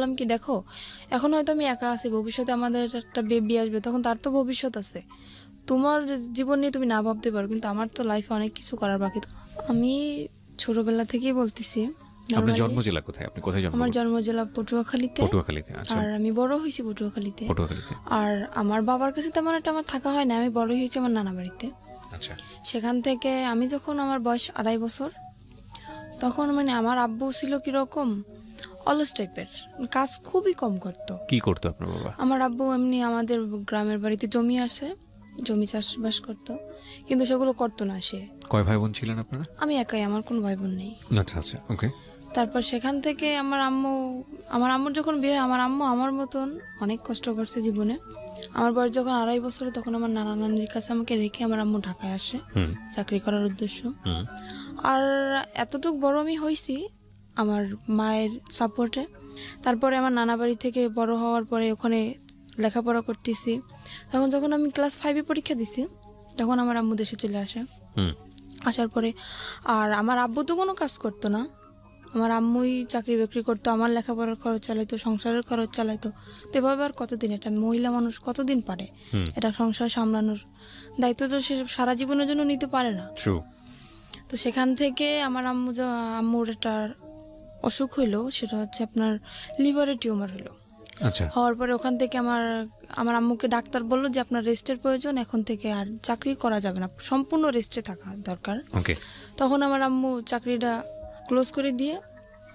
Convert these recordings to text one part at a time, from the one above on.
বললাম কি দেখো এখন হয়তো আমি একা আছি, ভবিষ্যতে আমাদের একটা বেবি আসবে, তখন তার তো ভবিষ্যৎ আছে। তোমার জীবন নিয়ে তুমি না ভাবতে পারো, কিন্তু আমার তো লাইফে অনেক কিছু করার বাকি। আমি ছোটবেলা থেকেই বলতেছি। আপনার জন্ম জেলা কোথায়? আপনি কোথায় জন্ম? আমার জন্ম জেলা পটুয়াখালীতে। পটুয়াখালীতে। আচ্ছা। আর আমি বড় হয়েছি পটুয়াখালীতে। পটুয়াখালীতে। আর আমার বাবার কাছে তেমন একটা আমার থাকা হয় না, আমি বড় হয়েছি আমার নানা বাড়িতে। আচ্ছা। সেখান থেকে আমি যখন আমার বয়স 2.5 বছর, তখন মানে আমার আব্বু ছিল কিরকম অলস টাইপের, কাজ খুবই কম করতো। কি করতো আপনার বাবা? আমার আব্বু এমনি আমাদের গ্রামের বাড়িতে জমি আসে, জমি চাষবাস করতো, কিন্তু সেগুলো করতো না সে। কয় ভাই বোন ছিলেন আপনারা? আমি একাই, আমার কোনো ভাই বোন নেই। আচ্ছা আচ্ছা, ওকে। তারপর সেখান থেকে আমার আম্মুর যখন বিয়ে, আমার আম্মু আমার মতন অনেক কষ্ট করছে জীবনে। আমার বয়স যখন 2.5 বছর, তখন আমার নানা নানির কাছে আমাকে রেখে আমার আম্মু ঢাকায় আসে চাকরি করার উদ্দেশ্য। আর এতটুকু বড় আমি হয়েছি আমার মায়ের সাপোর্টে। তারপরে আমার নানা বাড়ি থেকে বড় হওয়ার পরে ওখানে লেখাপড়া করতেছি। তখন যখন আমি ক্লাস 5-এ পরীক্ষা দিছি, তখন আমার আম্মু দেশে চলে আসে। আসার পরে আর আমার আব্বু তো কোনো কাজ করতো না, আমার আম্মুই চাকরি বাকরি করতো, আমার লেখাপড়ার খরচ চালাইতো, সংসারের খরচ চালাইতো। তো এভাবে আর কতদিন, একটা মহিলা মানুষ কতদিন পারে এটা সংসার সামলানোর দায়িত্ব? তো সে সারা জীবনের জন্য নিতে পারে না। তো সেখান থেকে আমার আম্মুর একটা অসুখ হইলো, সেটা হচ্ছে আপনার লিভারের টিউমার হলো। আচ্ছা। হওয়ার পরে ওখান থেকে আমার আম্মুকে ডাক্তার বললো যে আপনার রেস্টের প্রয়োজন, এখন থেকে আর চাকরি করা যাবে না, সম্পূর্ণ রেস্টে থাকা দরকার। তখন আমার আম্মু চাকরিটা ক্লোজ করে দিয়ে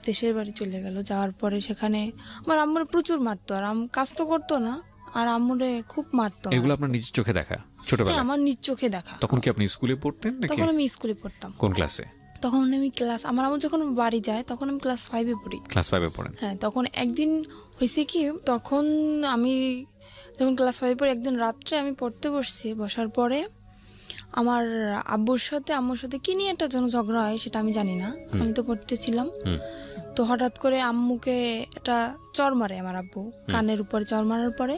দেশের বাড়ি চলে গেল। যাওয়ার পরে সেখানে আমার আম্মুর প্রচুর মারতো, আর কাজ তো করতো না, আর আম্মুরে খুব মারতো। এগুলো আপনার নিজের চোখে দেখা? ছোটবেলায়? আমার নিজ চোখে দেখা। তখন কি আপনি স্কুলে পড়তেন নাকি? তখন আমি স্কুলে পড়তাম। কোন ক্লাসে? তখন আমি আমার আম্মু যখন বাড়ি যায় তখন আমি ক্লাস 5-এ পড়ি। ক্লাস 5-এ পড়েন? হ্যাঁ। তখন একদিন হয়েছে কি, তখন আমি যখন ক্লাস 5-এ পড়ি, একদিন রাত্রে আমি পড়তে বসছি, বসার পরে আমার আম্মুর সাথে কি নিয়ে একটা যেন ঝগড়া হয়, সেটা আমি জানি না, আমি তো পড়তেছিলাম। তো হঠাৎ করে আম্মুকে একটা চর মারে আমার আব্বু, কানের উপরে চর মারার পরে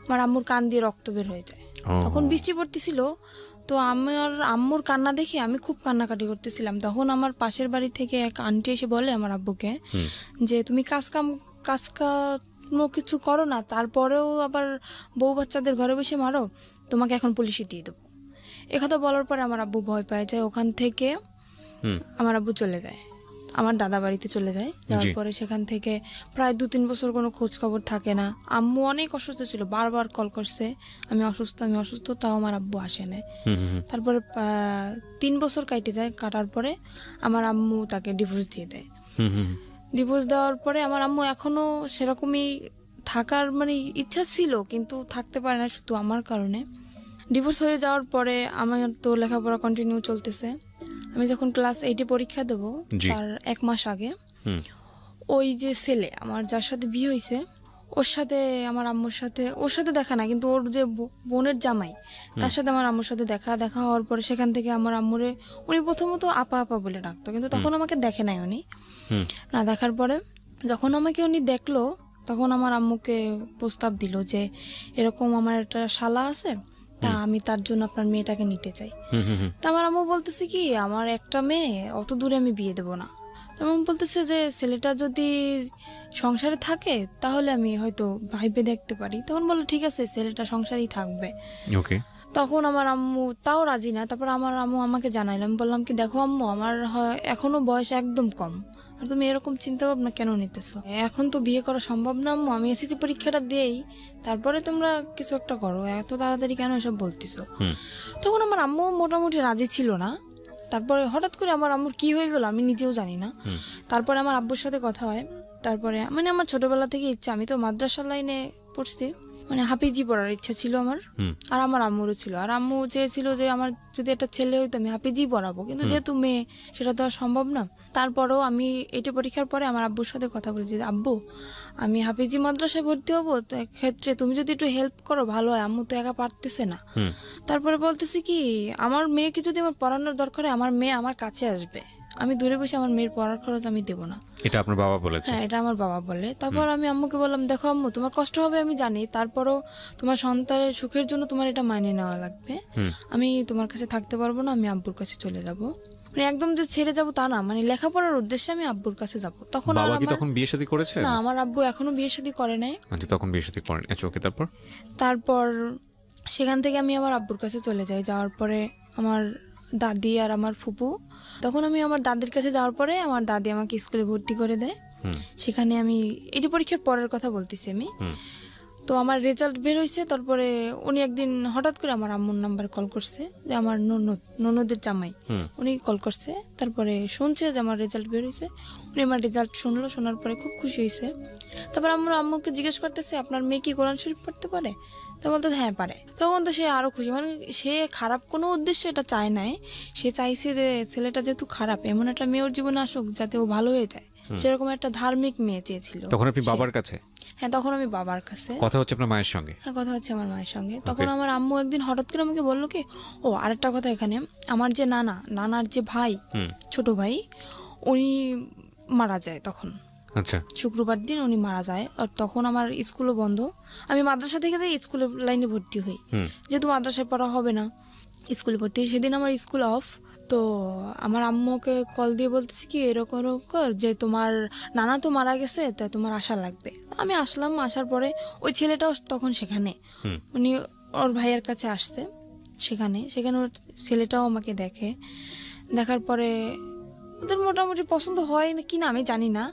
আমার আম্মুর কান দিয়ে রক্ত বের হয়ে যায়। তখন বৃষ্টি পড়তেছিল, তো আমার আম্মুর কান্না দেখে আমি খুব কান্নাকাটি করতেছিলাম। তখন আমার পাশের বাড়ি থেকে এক আন্টি এসে বলে আমার আব্বুকে যে তুমি কাজ কোনো কিছু করো না, তারপরেও আবার বউ বাচ্চাদের ঘরে বসে মারো, তোমাকে এখন পুলিশে দিয়ে দেবো। একথা বলার পরে আমার আব্বু ভয় পায় যায়। ওখান থেকে আমার আব্বু চলে যায়, আমার দাদা বাড়িতে চলে যায়। যাওয়ার পরে সেখান থেকে প্রায় 2-3 বছর কোনো খোঁজ খবর থাকে না। আম্মু অনেক অসুস্থ ছিল, বারবার কল করছে আমি অসুস্থ, তাও আমার আব্বু আসে না। তারপরে 3 বছর কাটে যায়, কাটার পরে আমার আম্মু তাকে ডিভোর্স দিয়ে দেয়। ডিভোর্স দেওয়ার পরে আমার আম্মু এখনো সেরকমই থাকার মানে ইচ্ছা ছিল, কিন্তু থাকতে পারে না শুধু আমার কারণে। ডিভোর্স হয়ে যাওয়ার পরে আমার তো লেখাপড়া কন্টিনিউ চলতেছে। আমি যখন ক্লাস 8-এ পরীক্ষা দেবো তার 1 মাস আগে ওই যে ছেলে আমার যার সাথে বিয়ে হয়েছে, ওর সাথে আমার আম্মুর সাথে, ওর সাথে দেখা না, কিন্তু ওর যে বোনের জামাই, তার সাথে আমার আম্মুর সাথে দেখা হওয়ার পরে সেখান থেকে আমার আম্মুরে উনি প্রথমত আপা বলে ডাকতো, কিন্তু তখন আমাকে দেখে নাই উনি। না দেখার পরে যখন আমাকে উনি দেখলো, তখন আমার আম্মুকে প্রস্তাব দিল যে এরকম আমার একটা শালা আছে, তা আমি তার জন্য আপনার মেয়েটাকে নিতে চাই। তা আমার আম্মু বলতেছে কি আমার একটা মেয়ে, অত দূরে আমি বিয়ে দেবো না। আমার বলতেছে যে ছেলেটা যদি সংসারে থাকে তাহলে আমি হয়তো ভাইবে দেখতে পারি। তখন বললো ঠিক আছে, ছেলেটা সংসারেই থাকবে। তখন আমার আম্মু তাও রাজি না। তারপর আমার আম্মু আমাকে জানাইলাম, বললাম কি দেখো আম্মু, আমার এখনো বয়স একদম কম, আর তুমি এরকম চিন্তা ভাবনা কেন নিতেছো? এখন তো বিয়ে করা সম্ভব না আম্মু, আমি এসএসসি পরীক্ষাটা দিয়েই তারপরে তোমরা কিছু একটা করো, এত তাড়াতাড়ি কেন এসব বলতেছো? তখন আমার আম্মু মোটামুটি রাজি ছিল না। তারপরে হঠাৎ করে আমার আম্মুর কি হয়ে গেল আমি নিজেও জানি না। তারপরে আমার আব্বুর সাথে কথা হয়। তারপরে মানে আমার ছোটবেলা থেকে ইচ্ছা, আমি তো মাদ্রাসা লাইনে পড়ছি, মানে হাফিজি পড়ার ইচ্ছা ছিল আমার, আর আমার আম্মুরও ছিল। আর আম্মু চেয়েছিল যে আমার যদি একটা ছেলে হইতো আমি হাফিজি পড়াবো, কিন্তু যেহেতু মেয়ে সেটা তো আর সম্ভব না। তারপরেও আমি 8-এ পরীক্ষার পরে আমার আব্বুর সাথে কথা বলেছি, আব্বু আমি হাফিজি মাদ্রাসায় ভর্তি হবো, ক্ষেত্রে তুমি যদি একটু হেল্প করো ভালো হয়, আম্মু তো একা পারতেছে না। তারপরে বলতেছি কি আমার মেয়েকে যদি আমার পড়ানোর দরকার হয়, আমার মেয়ে আমার কাছে আসবে, আমি দূরে বসে আমার মেয়ের পড়ার খরচ আমি দেবো না। এটা আপনার বাবা বলেছে? হ্যাঁ, এটা আমার বাবা বলে। তারপর আমি আম্মুকে বললাম দেখো আম্মু, তোমার কষ্ট হবে আমি জানি, তারপরও তোমার সন্তানের সুখের জন্য তোমার এটা মানিয়ে নেওয়া লাগবে, আমি তোমার কাছে থাকতে পারবো না, আমি আব্বুর কাছে চলে যাব। মানে একদম যে ছেড়ে যাব তা না, মানে লেখাপড়ার উদ্দেশ্যে আমি আব্বুর কাছে যাব। তখন আর বাবা কি আমার তখন বিয়ে শাদী করেছে? না, আমার আব্বু এখনো বিয়ে শাদী করে নাই। আচ্ছা, তখন বিয়ে শাদী করেন। আচ্ছা, ওকে, তারপর? তারপর সেখান থেকে আমি আমার আব্বুর কাছে চলে যাই। যাওয়ার পরে আমার দাদি আর আমার ফুপু, তখন আমি আমার দাদির কাছে যাওয়ার পরে আমার দাদি আমাকে স্কুলে ভর্তি করে দেয়। সেখানে আমি এটি পরীক্ষার পরের কথা বলতেছি আমি। তো আমার রেজাল্ট বের হয়েছে, তারপরে উনি একদিন হঠাৎ করে আমার আম্মুর নাম্বার কল করছে, যে আমার ননদের জামাই, উনি কল করছে। তারপরে শুনছে যে আমার রেজাল্ট বের হয়েছে, উনি আমার রেজাল্ট শুনলো, শোনার পরে খুব খুশি হয়েছে। তারপর আমার আম্মুকে জিজ্ঞেস করতেছে, আপনার মেয়ে কি কোরআন শরীফ পড়তে পারে? তো বলতে হ্যাঁ পারে। তখন তো সে আরো খুশি, মানে সে খারাপ কোনো উদ্দেশ্য এটা চায় নাই, সে চাইছে যে ছেলেটা যেহেতু খারাপ, এমন একটা মেয়ে ওর জীবনে আসুক যাতে ও ভালো হয়ে যায়, সেরকম একটা ধার্মিক মেয়ে চেয়েছিল। তখন আপনি বাবার কাছে? হ্যাঁ, তখন আমি বাবার কাছে। কথা হচ্ছে আপনার মায়ের সঙ্গে? হ্যাঁ, কথা হচ্ছে আমার মায়ের সঙ্গে। তখন আমার আম্মু একদিন হঠাৎ করে আমাকে বললো কি, ও আরেকটা কথা, এখানে আমার যে নানার যে ভাই, ছোট ভাই, উনি মারা যায় তখন। আচ্ছা, শুক্রবার দিন উনি মারা যায়। আর তখন আমার স্কুলও বন্ধ, আমি মাদ্রাসা থেকে যাই স্কুলে লাইনে ভর্তি হই, যেহেতু মাদ্রাসায় পড়া হবে না, স্কুলে ভর্তি। সেদিন আমার স্কুল অফ। তো আমার আম্মুকে কল দিয়ে বলতেছি কি, এরকম এরকম যে তোমার নানা তো মারা গেছে, তাই তোমার আসা লাগবে। আমি আসলাম, আসার পরে ওই ছেলেটাও তখন সেখানে, উনি ওর ভাইয়ের কাছে আসছে। সেখানে ওর ছেলেটাও আমাকে দেখে। দেখার পরে ওদের মোটামুটি পছন্দ হয় না কি না আমি জানি না,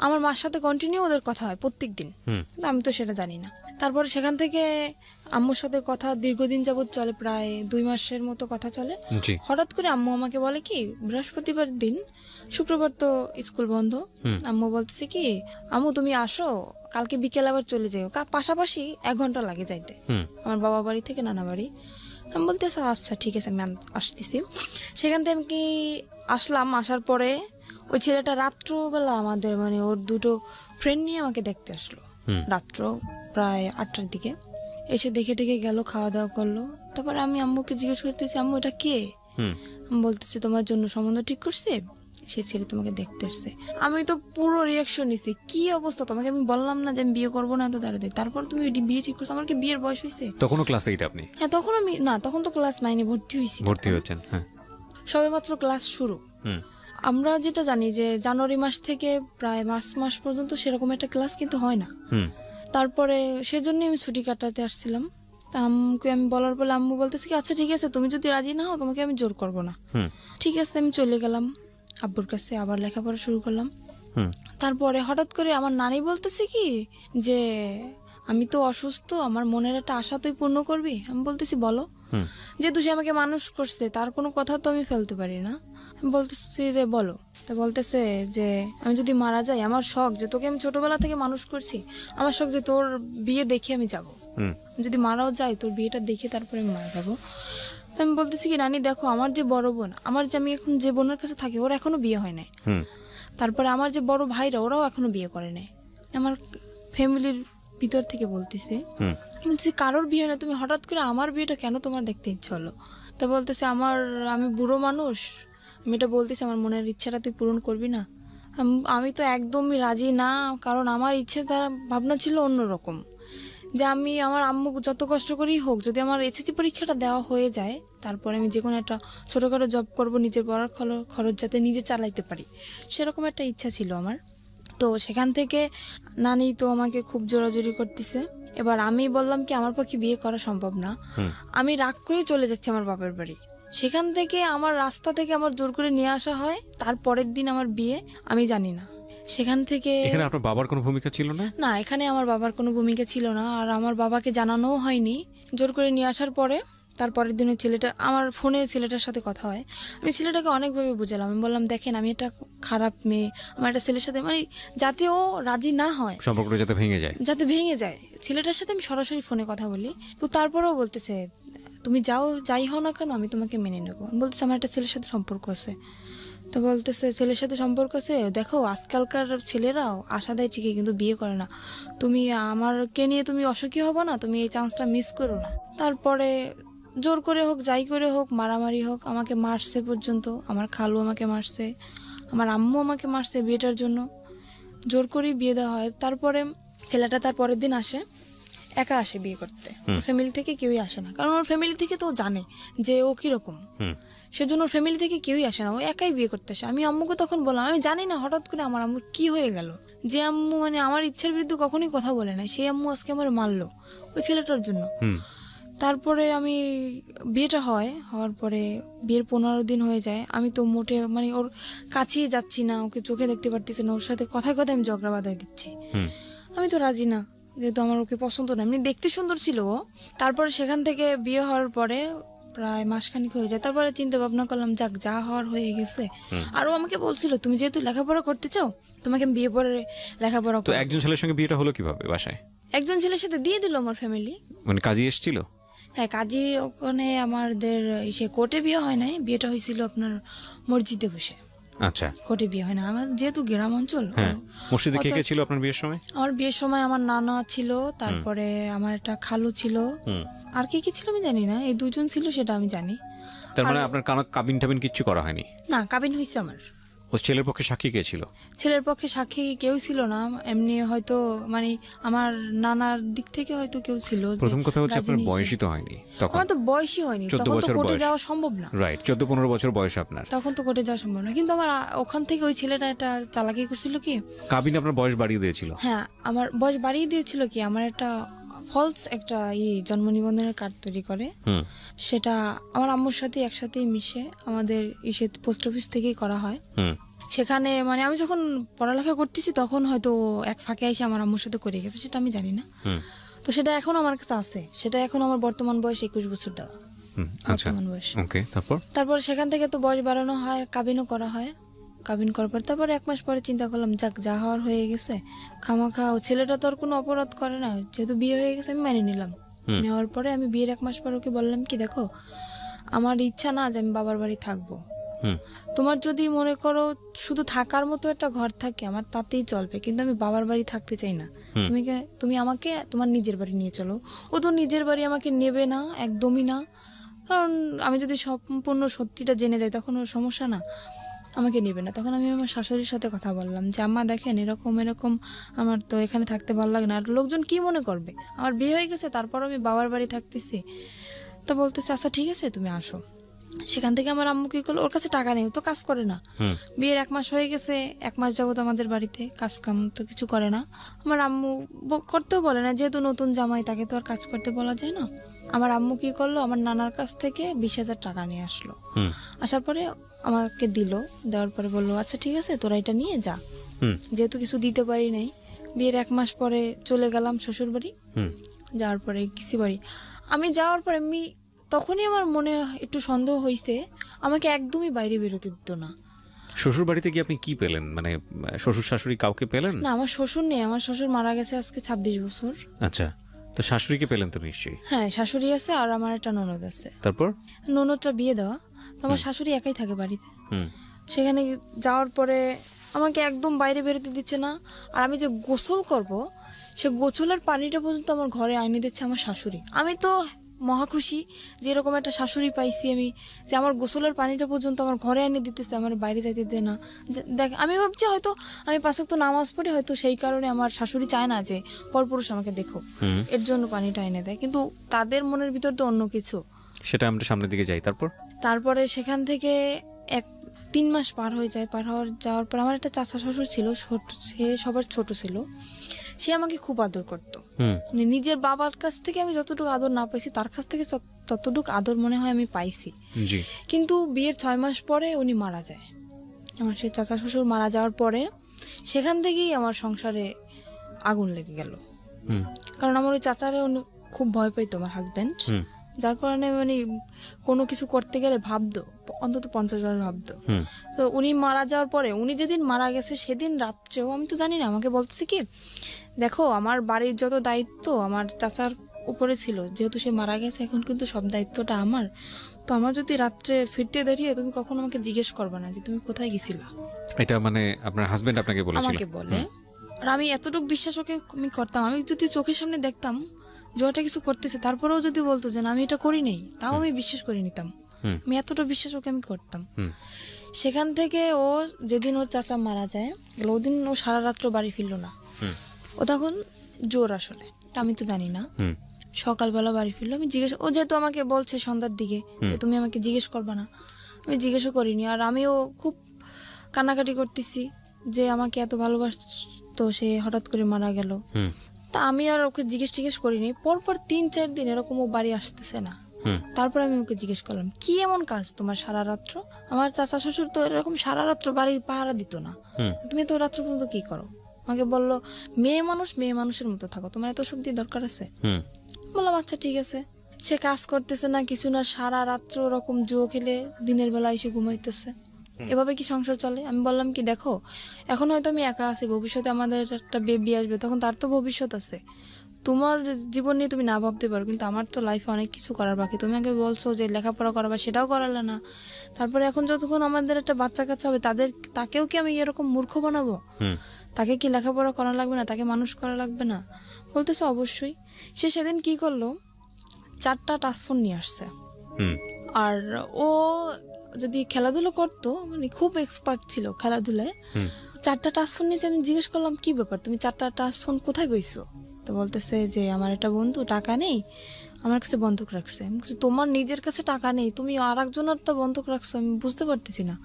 আমার মার সাথে কন্টিনিউ ওদের কথা হয় প্রত্যেক দিন, কিন্তু আমি তো সেটা জানি না। তারপরে সেখান থেকে আম্মুর সাথে কথা দীর্ঘদিন যাবৎ চলে, প্রায় 2 মাসের মতো কথা চলে। হঠাৎ করে আম্মু আমাকে বলে কি, বৃহস্পতিবার দিন, শুক্রবার তো স্কুল বন্ধ, আম্মু বলতেছে কি, আম্মু তুমি আসো, কালকে বিকেল আবার চলে যাও, পাশাপাশি 1 ঘন্টা লাগে যাইতে আমার বাবা বাড়ি থেকে নানা বাড়ি। আমি বলতে আচ্ছা ঠিক আছে, আমি আসতেছি। সেখান থেকে আমি কি আসলাম, আসার পরে ওই ছেলেটা রাত্রবেলা আমাদের মানে ওর 2টো ফ্রেন্ড নিয়ে আমাকে দেখতে আসলো, রাত্র প্রায় 8টার দিকে এসে দেখে গেল, খাওয়া দাওয়া করলো। তারপরে আমি আম্মুকে জিজ্ঞেস করতেছি, আম্মু এটা কে? আমি বলতেছি তোমার জন্য সম্বন্ধ ঠিক করছে, সে ছেলে তোমাকে দেখতে আসছে। আমি তো পুরো রিয়াকশন নিছি, কি অবস্থা, তোমাকে আমি বললাম না যে আমি বিয়ে করবো না, তো দাঁড়াতে, তারপর তুমি বিয়ে ঠিক করছো? আমার কি বিয়ের বয়স হয়েছে? তখনও ক্লাস 8 আপনি? হ্যাঁ, তখন আমি না, তখন তো ক্লাস 9-এ ভর্তি হয়েছেন। হ্যাঁ, সবেমাত্র ক্লাস শুরু। আমরা যেটা জানি যে জানুয়ারি মাস থেকে প্রায় মার্চ মাস পর্যন্ত সেরকম একটা ক্লাস কিন্তু হয় না। তারপরে সেজন্য আমি ছুটি কাটাতে আসছিলাম। তা আম্মুকে আমি বলার পরে আম্মু বলতেছে কি, আচ্ছা ঠিক আছে, তুমি যদি রাজি না হও তোমাকে আমি জোর করবো না। ঠিক আছে, আমি চলে গেলাম আব্বুর কাছে, আবার লেখাপড়া শুরু করলাম। তারপরে হঠাৎ করে আমার নানি বলতেছে কি যে, আমি তো অসুস্থ, আমার মনের একটা আশা তুই পূর্ণ করবি। আমি বলতেছি বলো। যেহেতু সে আমাকে মানুষ করছে, তার কোনো কথা তো আমি ফেলতে পারি না। বলতেছি যে বলো। তা বলতেছে যে আমি যদি মারা যাই, আমার শখ যে তোকে আমি ছোটবেলা থেকে মানুষ করছি, আমার শখ যে তোর বিয়ে দেখে আমি যাব, যদি মারাও যাই তোর বিয়েটা দেখে তারপরে আমি মারা যাবো। তো আমি বলতেছি কি, রানী দেখো, আমার যে বড় বোন, আমার যে আমি এখন যে বোনের কাছে থাকি, ওর এখনো বিয়ে হয় নাই। তারপরে আমার যে বড় ভাইরা, ওরাও এখনো বিয়ে করে নাই। আমার ফ্যামিলির ভিতর থেকে বলতেছে কারোর বিয়ে না, তুমি হঠাৎ করে আমার বিয়েটা কেন তোমার দেখতে ইচ্ছে হলো? তা বলতেছে আমি বুড়ো মানুষ, আমি এটা বলতেছি আমার মনের ইচ্ছাটা তুই পূরণ করবি না? আমি তো একদমই রাজি না, কারণ আমার ইচ্ছে তার ভাবনা ছিল অন্যরকম, যে আমি আমার আম্মু যত কষ্ট করেই হোক, যদি আমার এসএসসি পরীক্ষাটা দেওয়া হয়ে যায়, তারপরে আমি যে কোনো একটা ছোটোখাটো জব করব, নিজের পড়ার খরচ যাতে নিজে চালাইতে পারি, সেরকম একটা ইচ্ছা ছিল আমার। তো সেখান থেকে নানি তো আমাকে খুব জোরাজোরি করতেছে। এবার আমি বললাম কি, আমার পক্ষে বিয়ে করা সম্ভব না। আমি রাগ করে চলে যাচ্ছি আমার বাপের বাড়ি। সেখান থেকে আমার রাস্তা থেকে আমার জোর করে নিয়ে আসা হয়, তারপরের দিন আমার বিয়ে। আমি জানি না সেখান থেকে। এখানে আপনার বাবার কোনো ভূমিকা ছিল না? না, এখানে আমার বাবার কোনো ভূমিকা ছিল না, আর আমার বাবাকে জানানোও হয়নি। জোর করে নিয়ে আসার পরে তারপরের দিনে ছেলেটা, আমার ফোনে ছেলেটার সাথে কথা হয়। আমি ছেলেটাকে অনেকভাবে বুঝালাম, আমি বললাম দেখেন, আমি একটা খারাপ মেয়ে, আমার একটা ছেলের সাথে, মানে যাতে ও রাজি না হয়, সম্পর্কটা যাতে ভেঙে যায়, ছেলেটার সাথে আমি সরাসরি ফোনে কথা বলি। তো তারপরেও বলতেছে তুমি যাই হও না কেন, আমি তোমাকে মেনে নেবো। আমি বলতেছি আমার একটা ছেলের সাথে সম্পর্ক আছে। তো বলতেছে ছেলের সাথে সম্পর্ক আছে, দেখো আজকালকার ছেলেরাও আশা দেয় ঠিকই, কিন্তু বিয়ে করে না। তুমি আমারকে নিয়ে তুমি অসুখী হবো না, তুমি এই চান্সটা মিস করো না। তারপরে জোর করে হোক, যাই করে হোক, মারামারি হোক, আমাকে মারছে পর্যন্ত। আমার খালু আমাকে মারছে, আমার আম্মু আমাকে মারছে বিয়েটার জন্য। জোর করেই বিয়ে দেওয়া হয়। তারপরে ছেলেটা তার পরের দিন আসে, একা আসে বিয়ে করতে, ফ্যামিলি থেকে কেউই আসে না, কারণ ওর ফ্যামিলি থেকে তো জানে যে ও কিরকম। সেজন্য ফ্যামিলি থেকে কেউই আসে না, ও একাই বিয়ে করতে আসে। আমি আম্মুকে তখন বললাম, আমি জানি না হঠাৎ করে আমার আম্মুর কি হয়ে গেল, যে আম্মু মানে আমার ইচ্ছার বিরুদ্ধে কখনোই কথা বলে না, সেই আম্মু আজকে আমার মারলো ওই ছেলেটার জন্য। তারপরে আমি বিয়েটা হওয়ার পরে বিয়ের 15 দিন হয়ে যায়, আমি তো মোটে মানে ওর কাছেই যাচ্ছি না, ওকে চোখে দেখতে পারতেছি না, ওর সাথে কথায় কথায় আমি ঝগড়া বাঁধাই দিচ্ছি। আমি তো রাজি না, যেহেতু আমার ওকে পছন্দ না, এমনি দেখতে সুন্দর ছিল ও। তারপরে সেখান থেকে বিয়ে হওয়ার পরে প্রায় মাসখানিক হয়ে যায়, তারপরে চিন্তা ভাবনা করলাম যাক যা হওয়ার হয়ে গেছে। আর ও আমাকে বলছিল, তুমি যেহেতু লেখাপড়া করতে চাও তোমাকে আমি বিয়ে পরে লেখাপড়া তো করবো। একজন ছেলের সঙ্গে বিয়েটা হলো কিভাবে বাসায়? একজন ছেলের সাথে দিয়ে দিল আমার ফ্যামিলি। মানে কাজী এসেছিল? হ্যাঁ, কাজী ওখানে আমাদের সে কোর্টে বিয়ে হয় নাই, বিয়েটা হয়েছিল আপনার মসজিদে বসে। আচ্ছা, কোর্টে বিয়ে হয় না, আমার যেহেতু গ্রাম অঞ্চল। হ্যাঁ। মসজিদে কে কে ছিল আপনার বিয়ের সময়? আমার বিয়ের সময় আমার নানা ছিল, তারপরে আমার একটা খালু ছিল, আর কে কি ছিল আমি জানি না, এই দুজন ছিল সেটা আমি জানি। তার মানে আপনার কাবিন টাবিন কিচ্ছু করা হয়নি? না, কাবিন হয়েছে আমার। ও ছেলের পক্ষে সাক্ষী কে ছিল? ছেলের পক্ষে সাক্ষী কেউ ছিল না, এমনি হয়তো মানে আমার নানার দিক থেকে হয়তো কেউ ছিল। প্রথম কথা হচ্ছে আপনার গার্জিয়ান বয়সই তো হয়নি তখন। আমার তো বয়সই হয়নি 14 তখন, তো বছর কোর্টে বয়স। যাওয়া সম্ভব না। রাইট, 14-15 বছর বয়স আপনার। তখন তো কোর্টে যাওয়া সম্ভব না, কিন্তু আমার ওখান থেকে ওই ছেলেটা একটা চালাকি করছিল কি, কাবিন আপনার বয়স বাড়িয়ে দিয়েছিল? হ্যাঁ, আমার বয়স বাড়িয়ে দিয়েছিল কি, আমার একটা ফলস একটা জন্ম নিবন্ধনের কার্ড তৈরি করে, সেটা আমার আম্মুর সাথে একসাথেই মিশে আমাদের পোস্ট অফিস থেকেই করা হয়। সেখানে মানে আমি যখন পড়ালেখা করতেছি তখন হয়তো এক ফাঁকে এসে আমার আম্মুর সাথে করে গেছে, সেটা আমি জানি না। তো সেটা এখন আমার কাছে আছে, সেটা এখন আমার বর্তমান বয়স 21 বছর দেওয়া। আচ্ছা, বর্তমান বয়স। ওকে। তারপর সেখান থেকে তো বয়স বাড়ানো হয়, কাবিনও করা হয়। কাবিন করার পর তারপর 1 মাস পরে চিন্তা করলাম যাক যা হওয়ার হয়ে গেছে, খামাখা ও ছেলেটা তো আর কোনো অপরাধ করে না, যেহেতু বিয়ে হয়ে গেছে আমি মেনে নিলাম। নেওয়ার পরে আমি বিয়ের 1 মাস পর ওকে বললাম কি, দেখো আমার ইচ্ছা না যে আমি বাবার বাড়ি থাকবো, তোমার যদি মনে করো শুধু থাকার মতো একটা ঘর থাকে আমার তাতেই চলবে, কিন্তু আমি বাবার বাড়ি থাকতে চাই না। তুমি আমাকে তোমার নিজের বাড়ি নিয়ে চলো। ও তো নিজের বাড়ি আমাকে নেবে না, একদমই না, কারণ আমি যদি সম্পূর্ণ সত্যিটা জেনে যাই তখন ওর সমস্যা না, আমাকে নেবে না। তখন আমি আমার শাশুড়ির সাথে কথা বললাম যে আম্মা দেখেন এরকম এরকম, আমার তো এখানে থাকতে ভালো লাগে না, আর লোকজন কি মনে করবে, আমার বিয়ে হয়ে গেছে তারপর আমি বাবার বাড়ি থাকতেছি। তো বলতেছে আচ্ছা ঠিক আছে তুমি আসো। সেখান থেকে আমার আম্মু কি করলো, ওর কাছে টাকা নেই, ও তো কাজ করে না, বিয়ের 1 মাস হয়ে গেছে, 1 মাস যাবত আমাদের বাড়িতে কাজ কাম তো কিছু করে না। আমার আম্মু করতেও বলে না, যেহেতু নতুন জামাই তাকে তো আর কাজ করতে বলা যায় না। আমার আম্মু কি করলো, আমার নানার কাছ থেকে 20,000 টাকা নিয়ে আসলো। আসার পরে আমাকে দিল, দেওয়ার পরে বললো আচ্ছা ঠিক আছে তোরা এটা নিয়ে যা। যেহেতু কিছু দিতে পারি নাই, বিয়ের 1 মাস পরে চলে গেলাম শ্বশুর বাড়ি। যাওয়ার পরে কিসি বাড়ি আমি যাওয়ার পরে তখনই আমার মনে একটু সন্দেহ হয়েছে, আমাকে একদমই বাইরে বেরোতে দিত না। শ্বশুর বাড়িতে গিয়ে আপনি কি পেলেন, মানে শ্বশুর শাশুড়ি কাউকে পেলেন? না, আমার শ্বশুর নেই, আমার শ্বশুর মারা গেছে আজকে 26 বছর। আচ্ছা, তো শাশুড়িকে পেলেন তো নিশ্চয়ই? হ্যাঁ, শাশুড়ি আছে আর আমার একটা ননদ আছে। তারপর ননদটা বিয়ে দেওয়া, তো আমার শাশুড়ি একাই থাকে বাড়িতে। সেখানে যাওয়ার পরে আমাকে একদম বাইরে বেরোতে দিচ্ছে না, আর আমি যে গোসল করব সে গোসলের পানিটা পর্যন্ত আমার ঘরে আইনে দিচ্ছে আমার শাশুড়ি। আমি তো মহা খুশি যে এরকম একটা শাশুড়ি পাইছি আমি, যে আমার গোসলের পানিটা পর্যন্ত আমার ঘরে এনে দিতেছে, আমার বাইরে যাইতে দেয় না। দেখ আমি ভাবছি হয়তো আমি 5 ওয়াক্ত নামাজ পড়ি, হয়তো সেই কারণে আমার শাশুড়ি চায় না যে পরপুরুষ আমাকে দেখো, এর জন্য পানিটা এনে দেয়, কিন্তু তাদের মনের ভিতর তো অন্য কিছু। সেটা আমরা সামনের দিকে যাই। তারপরে সেখান থেকে 3 মাস পার হয়ে যায়, যাওয়ার পর আমার একটা চাচা শ্বশুর ছিল, সে সবার ছোট ছিল, সে আমাকে খুব আদর করতো। মানে নিজের বাবার কাছ থেকে আমি যতটুকু আদর না পাইছি তার কাছ থেকে ততটুকু আদর মনে হয় আমি পাইছি। কিন্তু বিয়ের 6 মাস পরে উনি মারা যায়। আমার সেই চাচা শ্বশুর মারা যাওয়ার পরে সেখান থেকেই আমার সংসারে আগুন লেগে গেল, কারণ আমার ওই চাচারে খুব ভয় পাইতো আমার হাজবেন্ড, যার কারণে মানে কোনো কিছু করতে গেলে ভাবতো, অন্তত 50 বার ভাবতো। তো উনি মারা যাওয়ার পরে, উনি যেদিন মারা গেছে সেদিন রাত্রেও আমি তো জানি না, আমাকে বলতেছে কি দেখো আমার বাড়ির যত দায়িত্ব আমার চাচার উপরে ছিল, যেহেতু সে মারা গেছে এখন কিন্তু সব দায়িত্বটা আমার, তো আমার যদি রাত্রে ফিরতে দাঁড়িয়ে তুমি কখনো আমাকে জিজ্ঞেস করবে না যে তুমি কোথায় গেছিলা। এটা মানে আপনার হাজবেন্ড আপনাকে বলেছিল? আমাকে বলে, আর আমি এতটুকু বিশ্বাস ওকে আমি করতাম, আমি যদি চোখের সামনে দেখতাম যে ওটা কিছু করতেছে, তারপরেও যদি বলতো যে আমি এটা করি নাই, তাও আমি বিশ্বাস করে নিতাম। আমি এতটা বিশ্বাস ওকে আমি করতাম। সেখান থেকে ও যেদিন ওর চাচা মারা যায় ওদিন ও সারা রাত্র বাড়ি ফিরলো না। ও তখন জোর, আসলে আমি তো জানি না, সকালবেলা বাড়ি ফিরলো। আমি ও যেহেতু আমাকে বলছে সন্ধ্যার দিকে তুমি আমাকে জিজ্ঞেস করবা না, আমি জিজ্ঞেসও করিনি। আর আমিও খুব কান্নাকাটি করতেছি যে আমাকে এত ভালোবাসতো, সে হঠাৎ করে মারা গেল। তা আমি আর ওকে জিজ্ঞেস করিনি। পরপর 3-4 দিন এরকম ও বাড়ি আসতেছে না। তারপর আমি ওকে জিজ্ঞেস করলাম, কি এমন কাজ তোমার সারা রাত্র? আমার চাচা শ্বশুর তো এরকম সারা রাত্র বাড়ি পাহারা দিত না, তুমি তো রাত্র পর্যন্ত কি করো? আমাকে বললো, মেয়ে মানুষের মতো থাকো, তোমার এত শক্তি দরকার আছে? বললাম আচ্ছা ঠিক আছে। সে কাজ করতেছে না, কিছু না, সারা রাত্র ওরকম জুয়ো খেলে দিনের বেলা এসে ঘুমাইতেছে। এভাবে কি সংসার চলে? আমি বললাম কি, দেখো এখন হয়তো আমি একা আছি, ভবিষ্যতে আমাদের একটা বেবি আসবে, তখন তার তো ভবিষ্যৎ আছে। তোমার জীবন নিয়ে তুমি না ভাবতে পারো, কিন্তু আমার তো লাইফে অনেক কিছু করার বাকি। তুমি আগে বলছো যে লেখাপড়া করাবা, সেটাও করালে না। তারপরে এখন যতক্ষণ আমাদের একটা বাচ্চা কাচ্চা হবে, তাকেও কি আমি এরকম মূর্খ বানাবো? তাকে কি লেখাপড়া করা লাগবে না? তাকে মানুষ করা লাগবে না? বলতেছে অবশ্যই। সে সেদিন কি করলো, 4টা টাচফোন নিয়ে আসছে। আর ও যদি খেলাধুলো করতো, মানে খুব এক্সপার্ট ছিল খেলাধুলায়, 4টা টাচফোন নিতে আমি জিজ্ঞেস করলাম, কি ব্যাপার, তুমি 4টা টাচফোন কোথায় বইছো? তো বলতেছে যে আমার একটা বন্ধু টাকা নেই, আমার কাছে বন্ধক রাখছে। আমি বলছি, তোমার নিজের কাছে টাকা নেই, তুমি আর একজনের তো বন্ধক রাখছো, আমি বুঝতে পারতেছি না।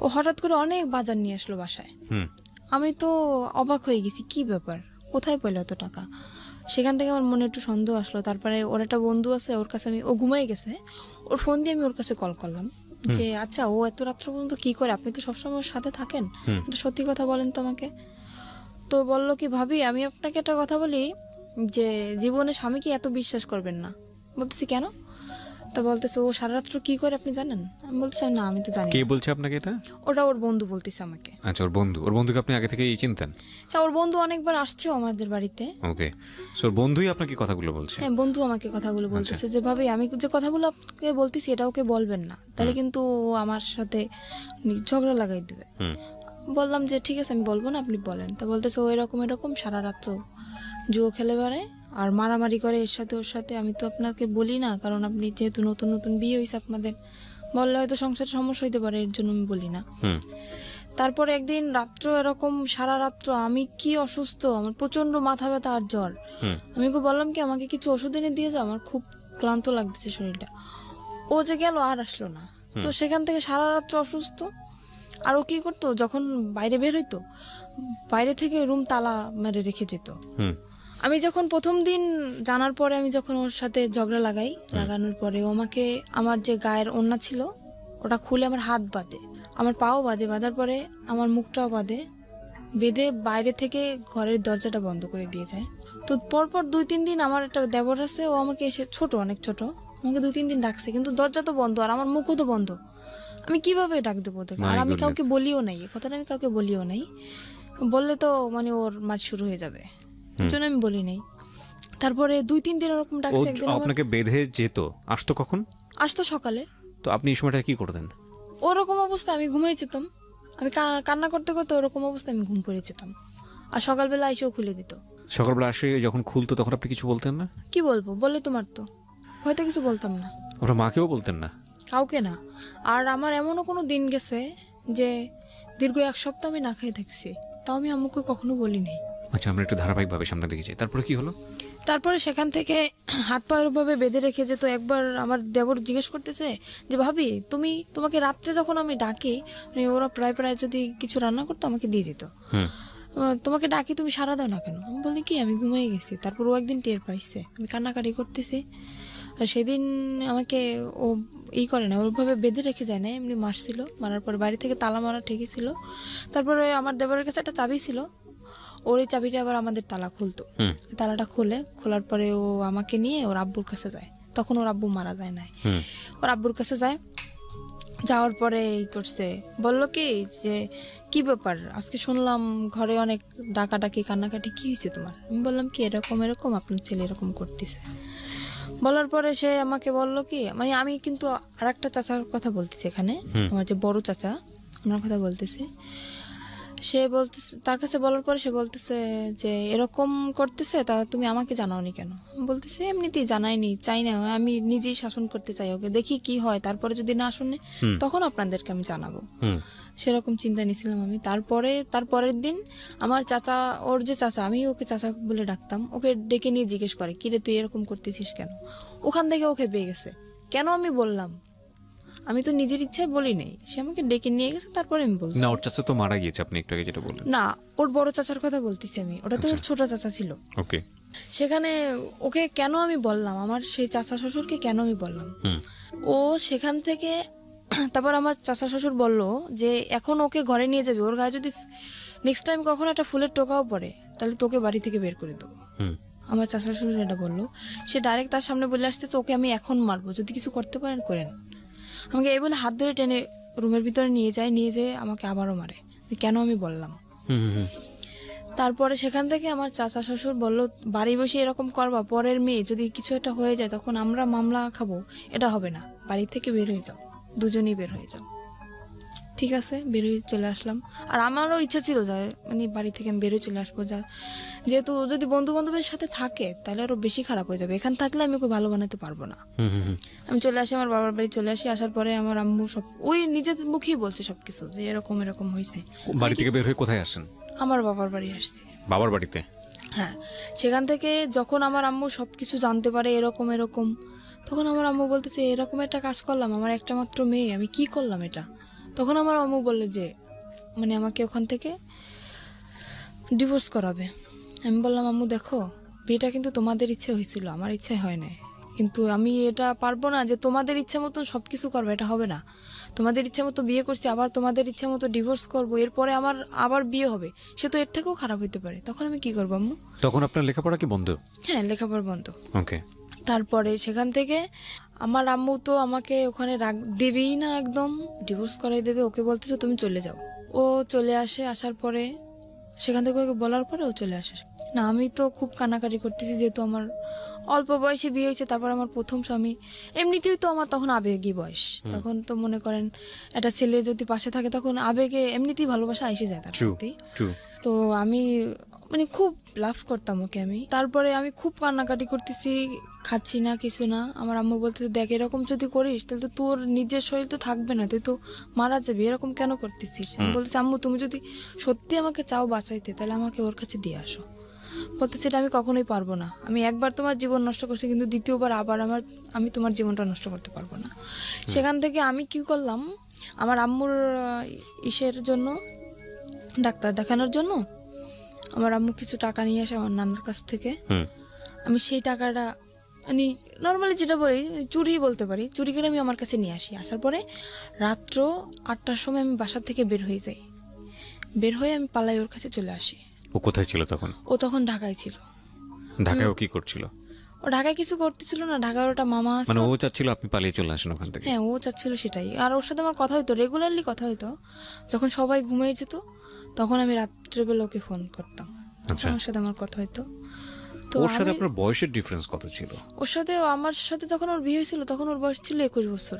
ও হঠাৎ করে অনেক বাজার নিয়ে আসলো বাসায়। আমি তো অবাক হয়ে গেছি, কি ব্যাপার, কোথায় পেলো এত টাকা? সেখান থেকে আমার মনে একটু সন্দেহ আসলো। তারপরে ওর একটা বন্ধু আছে, ওর কাছে ও ঘুমাই গেছে, ওর ফোন দিয়ে আমি ওর কাছে কল করলাম যে আচ্ছা ও এত রাত্র পর্যন্ত কি করে, আপনি তো সবসময় ওর সাথে থাকেন, এটা সত্যি কথা বলেন তো আমাকে। তো বললো কি, ভাবি আমি আপনাকে একটা কথা বলি, যে জীবনে স্বামীকে এত বিশ্বাস করবেন না। বলতেছি কেন? তা বলতেছে, ও সারা রাত্র কি করে আপনি জানেন? আমি বলতেছি না, আমি তো জানি। কে বলছে আপনাকে এটা? ওটা ওর বন্ধু বলতেছে আমাকে। আচ্ছা, ওর বন্ধুকে আপনি আগে থেকেই চিনতেন? হ্যাঁ, ওর বন্ধু অনেকবার আসছেও আমাদের বাড়িতে। ওকে, সো ওর বন্ধুই আপনাকে কথাগুলো বলছে? হ্যাঁ, বন্ধু আমাকে কথাগুলো বলতেছে যে ভাবি আমি যে কথাগুলো আপনাকে বলতেছি এটা ওকে বলবেন না, তাহলে কিন্তু ও আমার সাথে ঝগড়া লাগাই দেবে। বললাম যে ঠিক আছে, আমি বলবো না, আপনি বলেন। তা বলতেছে ও এরকম সারা রাত্র জুয়ো খেলে বেড়ায় আর মারামারি করে এর সাথে ওর সাথে। আমি তো আপনাকে বলি না, কারণ আপনি যেহেতু নতুন নতুন বিয়ে হয়েছে আপনাদের, বললে হয়তো সংসারে সমস্যা হইতে পারে, এর জন্য আমি বলি না। তারপরে একদিন রাত্র এরকম সারা রাত্র আমি কি অসুস্থ, আমার প্রচন্ড মাথা ব্যথা আর জ্বর। আমি ওকে বললাম কি, আমাকে কিছু ওষুধ এনে দিয়ে যাও, আমার খুব ক্লান্ত লাগতেছে শরীরটা। ও যে গেল আর আসলো না। তো সেখান থেকে সারা রাত্র অসুস্থ। আর ও কি করতো, যখন বাইরে বের হইতো, বাইরে থেকে রুম তালা মেরে রেখে যেত। আমি যখন প্রথম দিন জানার পরে, আমি যখন ওর সাথে ঝগড়া লাগানোর পরে ও আমাকে আমার যে গায়ের ওড়না ছিল ওটা খুলে আমার হাত বাঁধে, আমার পাও বাঁধে, বাঁধার পরে আমার মুখটাও বাঁধে, বেঁধে বাইরে থেকে ঘরের দরজাটা বন্ধ করে দিয়ে যায়। তো পরপর 2-3 দিন আমার একটা দেবর আছে, ও আমাকে এসে, অনেক ছোট, আমাকে 2-3 দিন ডাকছে, কিন্তু দরজা তো বন্ধ আর আমার মুখও তো বন্ধ। আমি কিভাবে ডাক দেবো ওদেরকে? আর আমি কাউকে বলিও নাই, এই কথাটা আমি কাউকে বলিও নাই, বললে তো মানে ওর মার শুরু হয়ে যাবে, এর জন্য আমি বলি নাই। তারপরে 2-3 দিন ওরকম ডাকছে। একদিন আপনাকে বেঁধে যেত, আসতো কখন? আসতো সকালে। তো আপনি এই সময়টা কি করতেন? ওরকম অবস্থা আমি ঘুমিয়ে যেতাম, আমি কান্না করতে করতে ওরকম অবস্থায় আমি ঘুম পড়ে যেতাম। আর সকালবেলা এসেও খুলে দিত। সকালবেলা আসে যখন খুলতো তখন আপনি কিছু বলতেন না? কি বলবো, বলে তো মারতো, হয়তো কিছু বলতাম না। আপনার মাকেও বলতেন না? কাউকে না। আর আমার এমনও কোনো দিন গেছে যে দীর্ঘ 1 সপ্তাহ আমি না খেয়ে থাকছি, তাও আমি আম্মুকে কখনো বলি নাই। আচ্ছা, আমরা একটু ধারাবাহিকভাবে সামনে দিকে যাই। তারপরে কি হলো? তারপরে সেখান থেকে হাত পায়ের ভাবে বেঁধে রেখে যেত। একবার আমার দেবর জিজ্ঞেস করতেছে যে ভাবি তোমাকে রাত্রে যখন আমি ডাকি, মানে ওরা প্রায় যদি কিছু রান্না করতো আমাকে দিয়ে যেত, তোমাকে ডাকি তুমি সাড়া দাও না কেন? আমি বলি কি আমি ঘুমিয়ে গেছি। তারপর ও একদিন টের পাইছে আমি কান্নাকাটি করতেছি, আর সেদিন আমাকে ও করে না, ওইভাবে বেঁধে রেখে যায় না, এমনি মারছিল। মারার পর বাড়ি থেকে তালা মারা ঠেকেছিল। তারপরে আমার দেবরের কাছে একটা চাবি ছিল, ওর এই চাবিটা আবার আমাদের তালা খুলতো। তালাটা খোলার পরে ও আমাকে নিয়ে ওর আব্বুর কাছে যায়। তখন ওর আব্বু মারা যায় নাই, ওর আব্বুর কাছে যায়। যাওয়ার পরে এই করছে, বললো কি যে কি ব্যাপার, আজকে শুনলাম ঘরে অনেক ডাকাডাকি কান্নাকাটি, কি হয়েছে তোমার? আমি বললাম কি এরকম আপনার ছেলে এরকম করতেছে। বলার পরে সে আমাকে বললো কি, মানে আমি কিন্তু আর একটা চাচার কথা বলতেছি এখানে, আমার যে বড় চাচা ওনার কথা বলতেছি। সে বলতেছে, তার কাছে বলার পরে সে বলতেছে যে এরকম করতেছে, তা তুমি আমাকে জানাওনি কেন? বলতেছে এমনিতেই জানাইনি, চাই না, আমি নিজেই শাসন করতে চাই ওকে, দেখি কি হয়, তারপরে যদি না শুনে তখন আপনাদেরকে আমি জানাবো। সেরকম চিন্তা নিয়েছিলাম আমি। তারপরের দিন আমার চাচা, ওর যে চাচা, আমি ওকে চাচা বলে ডাকতাম, ওকে ডেকে নিয়ে জিজ্ঞেস করে কিরে তুই এরকম করতেছিস কেন? ওখান থেকে ওকে পেয়ে গেছে। কেন আমি বললাম, আমি তো নিজের ইচ্ছায় বলি নাই, সে আমাকে ডেকে নিয়ে গেছে, তারপরে আমি বলছি। না, ওর চাচা তো মারা গিয়েছে, আপনি একটু আগে যেটা বললেন। না, ওর বড় চাচার কথা বলতেছি আমি, ওটা তো ওর ছোট চাচা ছিল। ওকে। সেখানে ওকে কেন আমি বললাম, আমার সেই চাচা শ্বশুরকে কেন আমি বললাম, ও সেখান থেকে তারপর আমার চাচা শ্বশুর বলল যে এখন ওকে ঘরে নিয়ে যাবে, ওর গায়ে যদি নেক্সট টাইম কখনো একটা ফুলের টোকাও পড়ে তাহলে তোকে বাড়ি থেকে বের করে দেবো। আমার চাচা শ্বশুর এটা বললো। সে ডাইরেক্ট তার সামনে বলে আসতেছে ওকে আমি এখন মারবো, যদি কিছু করতে পারেন করেন। আমাকে এই বলে হাত ধরে টেনে রুমের ভিতরে নিয়ে যেয়ে আমাকে আবারও মারে। কেন আমি বললাম। তারপরে সেখান থেকে আমার চাচা শ্বশুর বলল বাড়ি বসে এরকম করবা, পরের মেয়ে যদি কিছু একটা হয়ে যায় তখন আমরা মামলা খাবো, এটা হবে না, বাড়ি থেকে বের হয়ে যাও, দুজনেই বের হয়ে যাও। ঠিক আছে, বের হয়ে চলে আসলাম। আর আমারও ইচ্ছা ছিল যে মানে বাড়ি থেকে আমি বেরোয় চলে আসবো, যেহেতু যদি বন্ধু বান্ধবের সাথে থাকে তাহলে আরো বেশি খারাপ হয়ে যাবে, এখানে থাকলে আমি ওকে ভালো বানাতে পারবো না। আমি চলে আসি, আমার বাবার বাড়ি চলে আসি। আসার পরে আমার আম্মু সব ওই নিজের মুখেই বলছে সবকিছু, যে এরকম এরকম হয়েছে। বাড়ি থেকে বের হয়ে কোথায় আসেন? আমার বাবার বাড়ি আসছে। বাবার বাড়িতে? হ্যাঁ। সেখান থেকে যখন আমার আম্মু সবকিছু জানতে পারে এরকম এরকম, তখন আমার আম্মু বলতেছে এরকম একটা কাজ করলাম, আমার একটা মাত্র মেয়ে, আমি কি করলাম এটা। তখন আমার আম্মু বললে যে মানে আমাকে ওখান থেকে ডিভোর্স করাবে। আমি বললাম আম্মু দেখো, বিয়েটা কিন্তু তোমাদের ইচ্ছে হয়েছিল, আমার ইচ্ছাই হয় নাই, কিন্তু আমি এটা পারবো না যে তোমাদের ইচ্ছে মতো সব কিছু করবো, এটা হবে না। তোমাদের ইচ্ছে মতো বিয়ে করছি, আবার তোমাদের ইচ্ছে মতো ডিভোর্স করবো, এরপরে আমার আবার বিয়ে হবে, সে তো এর থেকেও খারাপ হতে পারে। তখন আমি কি করবো আম্মু? তখন আপনার লেখাপড়া কি বন্ধ? হ্যাঁ, লেখাপড়া বন্ধ। ওকে। তারপরে সেখান থেকে আমার আম্মু তো আমাকে ওখানে দেবেই না, একদম ডিভোর্স করাই দেবে। ওকে বলতেছে তুমি চলে যাও। ও চলে আসে, আসার পরে সেখান থেকে ওকে বলার পরে ও চলে আসে। না, আমি তো খুব কানাকাটি করতেছি, যেহেতু আমার অল্প বয়সে বিয়ে হয়েছে, তারপর আমার প্রথম স্বামী। এমনিতেই তো আমার তখন আবেগী বয়স, তখন তো মনে করেন একটা ছেলে যদি পাশে থাকে তখন আবেগে এমনিতেই ভালোবাসা এসে যায় তার প্রতি। তো আমি মানে খুব লাভ করতাম ওকে আমি। তারপরে আমি খুব কান্নাকাটি করতেছি, খাচ্ছি না, কিছু না। আমার আম্মু বলতে দেখ এরকম যদি করিস তাহলে তো তোর নিজের শরীর তো থাকবে না, তুই তো মারা যাবি, এরকম কেন করতেছিস। আমি বলতেছি আম্মু তুমি যদি সত্যি আমাকে চাও বাঁচাইতে তাহলে আমাকে ওর কাছে দিয়ে আসো। বলতেছি এটা আমি কখনোই পারবো না, আমি একবার তোমার জীবন নষ্ট করছি, কিন্তু দ্বিতীয়বার আবার আমি তোমার জীবনটা নষ্ট করতে পারবো না। সেখান থেকে আমি কি করলাম, আমার আম্মুর ইসের জন্য, ডাক্তার দেখানোর জন্য আমার আম্মু কিছু টাকা নিয়ে আসে আমার নানার কাছ থেকে। আমি সেই টাকাটা মানে নর্মালি যেটা বলি চুরি বলতে পারি, চুরি করে আমি আমার কাছে নিয়ে আসি। আসার পরে রাত্র 8টার সময় আমি বাসা থেকে বের হয়ে যাই, বের হয়ে আমি পালাই ওর কাছে চলে আসি। ও কোথায় ছিল তখন? ও তখন ঢাকায় ছিল। ঢাকায় ও কি করছিল? ও ঢাকায় কিছু করতেছিল না, ঢাকায় ওটা মামা আছে। মানে ও চাচ্ছিল আপনি পালিয়ে চলে আসেন ওখান থেকে? হ্যাঁ, ও চাচ্ছিল সেটাই। আর ওর সাথে আমার কথা হইতো, রেগুলারলি কথা হইতো। যখন সবাই ঘুমিয়ে যেত তখন আমি রাত্রেবেলা ওকে ফোন করতাম, ওর সাথে আমার কথা হইতো। তো ওর সাথে আপনার বয়সের ডিফারেন্স কত ছিল? ওর সাথে আমার সাথে যখন ওর বিয়ে হয়েছিল তখন ওর বয়স ছিল 21 বছর।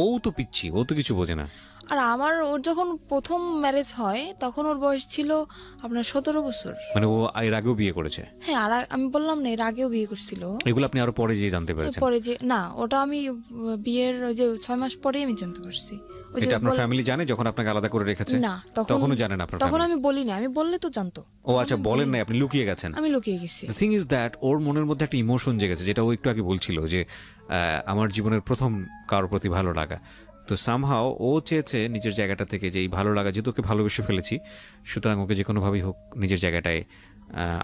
ও তো পিচ্ছি, ও তো কিছু বোঝে না। আর ওর যখন প্রথম ম্যারেজ হয় তখন ওর বয়স ছিল আপনার 17 বছর। মানে ও এর আগেও বিয়ে করেছে? হ্যাঁ, আর আমি বললাম না এর আগেও বিয়ে করছিল। এগুলো আপনি আরো পরে যে জানতে পেরেছেন? পরে যে না, ওটা আমি বিয়ের ওই যে 6 মাস পরেই আমি জানতে পারছি। এটা আপনার ফ্যামিলি জানে যখন আপনাকে আলাদা করে রেখেছে? না, তখনও জানেন আপনার? তখন আমি বলি না, আমি বললে তো জানতো। ও আচ্ছা, বলেন নাই, আপনি লুকিয়ে গেছেন? আমি লুকিয়ে গেছি। দ্য থিং ইজ দ্যাট ওর মনের মধ্যে একটা ইমোশন জেগেছে, যেটা ও একটু আগে বলছিল যে আমার জীবনের প্রথম কারোর প্রতি ভালো লাগা। তো সামহাও ও চেয়েছে নিজের জায়গাটা থেকে যে এই ভালো লাগা, যেহেতু ওকে ভালোবেসে ফেলেছি, সুতরাং ওকে যে কোনোভাবেই হোক নিজের জায়গাটায়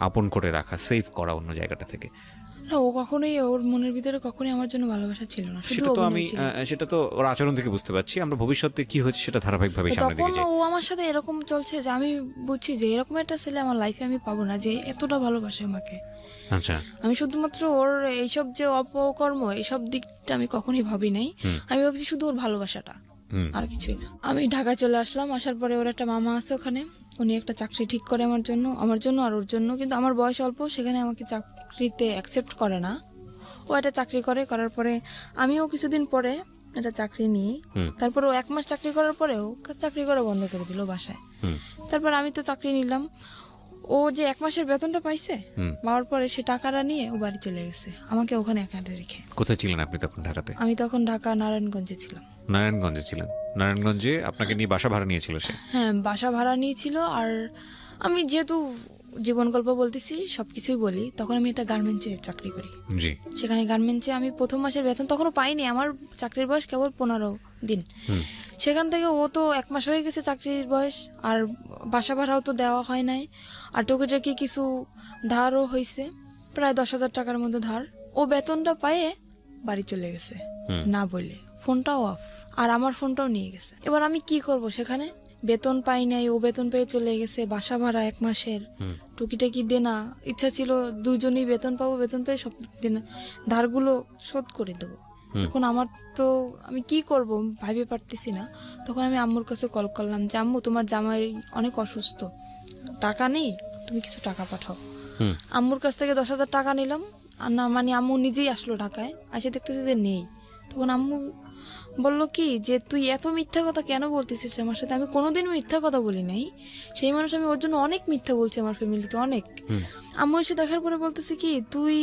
আপন করে রাখা, সেভ করা অন্য জায়গাটা থেকে। না, ও কখনোই, ওর মনের ভিতরে কখনোই আমার জন্য ভালোবাসা ছিল না, শুধু সেটা তো আমি অভিনয় ছিল। সেটা তো ওর আচরণ থেকে বুঝতে পারছি। আমরা ভবিষ্যতে কি হয়েছে সেটা ধারাবাহিকভাবে সামনে তখন দেখে যাই। ও আমার সাথে এরকম চলছে যে আমি বুঝছি যে এরকম একটা ছেলে আমার লাইফে আমি পাবো না, যে এতটা ভালোবাসে আমাকে। আচ্ছা। আমি শুধুমাত্র ওর এইসব যে অপকর্ম এইসব দিকটা আমি কখনোই ভাবি নাই। আমি ভাবছি শুধু ওর ভালোবাসাটা, আর কিছুই না। আমি ঢাকা চলে আসলাম। আসার পরে ওর একটা মামা আছে ওখানে, উনি একটা চাকরি ঠিক করে আমার জন্য আর ওর জন্য। কিন্তু আমার বয়স অল্প, সেখানে আমাকে চাকরিতে অ্যাকসেপ্ট করে না। ও একটা চাকরি করার পরে আমিও কিছুদিন পরে একটা চাকরি নিই। তারপর ও 1 মাস চাকরি করার পরে ও চাকরি করা বন্ধ করে দিল বাসায়। তারপর আমি তো চাকরি নিলাম। ও যে 1 মাসের বেতনটা পাইছে, পাওয়ার পরে সে টাকাটা নিয়ে ও বাড়ি চলে গেছে, আমাকে ওখানে একা রেখে। কোথায় ছিলেন আপনি তখন ঢাকাতে? আমি তখন ঢাকা নারায়ণগঞ্জে ছিলাম। নারায়ণগঞ্জে ছিলেন? নারায়ণগঞ্জে আপনাকে নিয়ে বাসা ভাড়া নিয়েছিল সে? হ্যাঁ, বাসা ভাড়া নিয়েছিল। আর আমি যেহেতু জীবন গল্প বলতেছি, সব কিছুই বলি। তখন আমি একটা গার্মেন্টসে চাকরি করি। জি। সেখানে গার্মেন্টসে আমি প্রথম মাসের বেতন তখনও পাইনি, আমার চাকরির বয়স কেবল 15 দিন। সেখান থেকে ও তো 1 মাস হয়ে গেছে চাকরির বয়স, আর বাসা ভাড়াও তো দেওয়া হয় নাই, আর টুকিটাকি কিছু ধারও হয়েছে, প্রায় 10,000 টাকার মতো ধার। ও বেতনটা পায়ে বাড়ি চলে গেছে না বলে, ফোনটাও অফ, আর আমার ফোনটাও নিয়ে গেছে। এবার আমি কি করব, সেখানে বেতন পাই নাই, ও বেতন পেয়ে চলে গেছে, বাসা ভাড়া 1 মাসের, টুকিটাকি দেনা, ইচ্ছা ছিল দুজনেই বেতন পাবো, বেতন পেয়ে সব দেনা ধারগুলো শোধ করে দেবো। এখন আমার তো আমি কি করব ভাবতে পারতেছি না। তখন আমি আম্মুর কাছে কল করলাম যে আম্মু, তোমার জামাই অনেক অসুস্থ, টাকা নেই, তুমি কিছু টাকা পাঠাও। আম্মুর কাছ থেকে 10,000 টাকা নিলাম, আর না মানে আম্মু নিজেই আসলো ঢাকায়, আসে দেখতেছে যে নেই। তখন আম্মু বললো কি যে তুই এত মিথ্যা কথা কেন বলতেছিস আমার সাথে? আমি কোনোদিন মিথ্যা কথা বলি নাই, সেই মানুষ আমি ওর জন্য অনেক মিথ্যা বলছি আমার ফ্যামিলিতে অনেক। আম্মু এসে দেখার পরে বলতেছে কি, তুই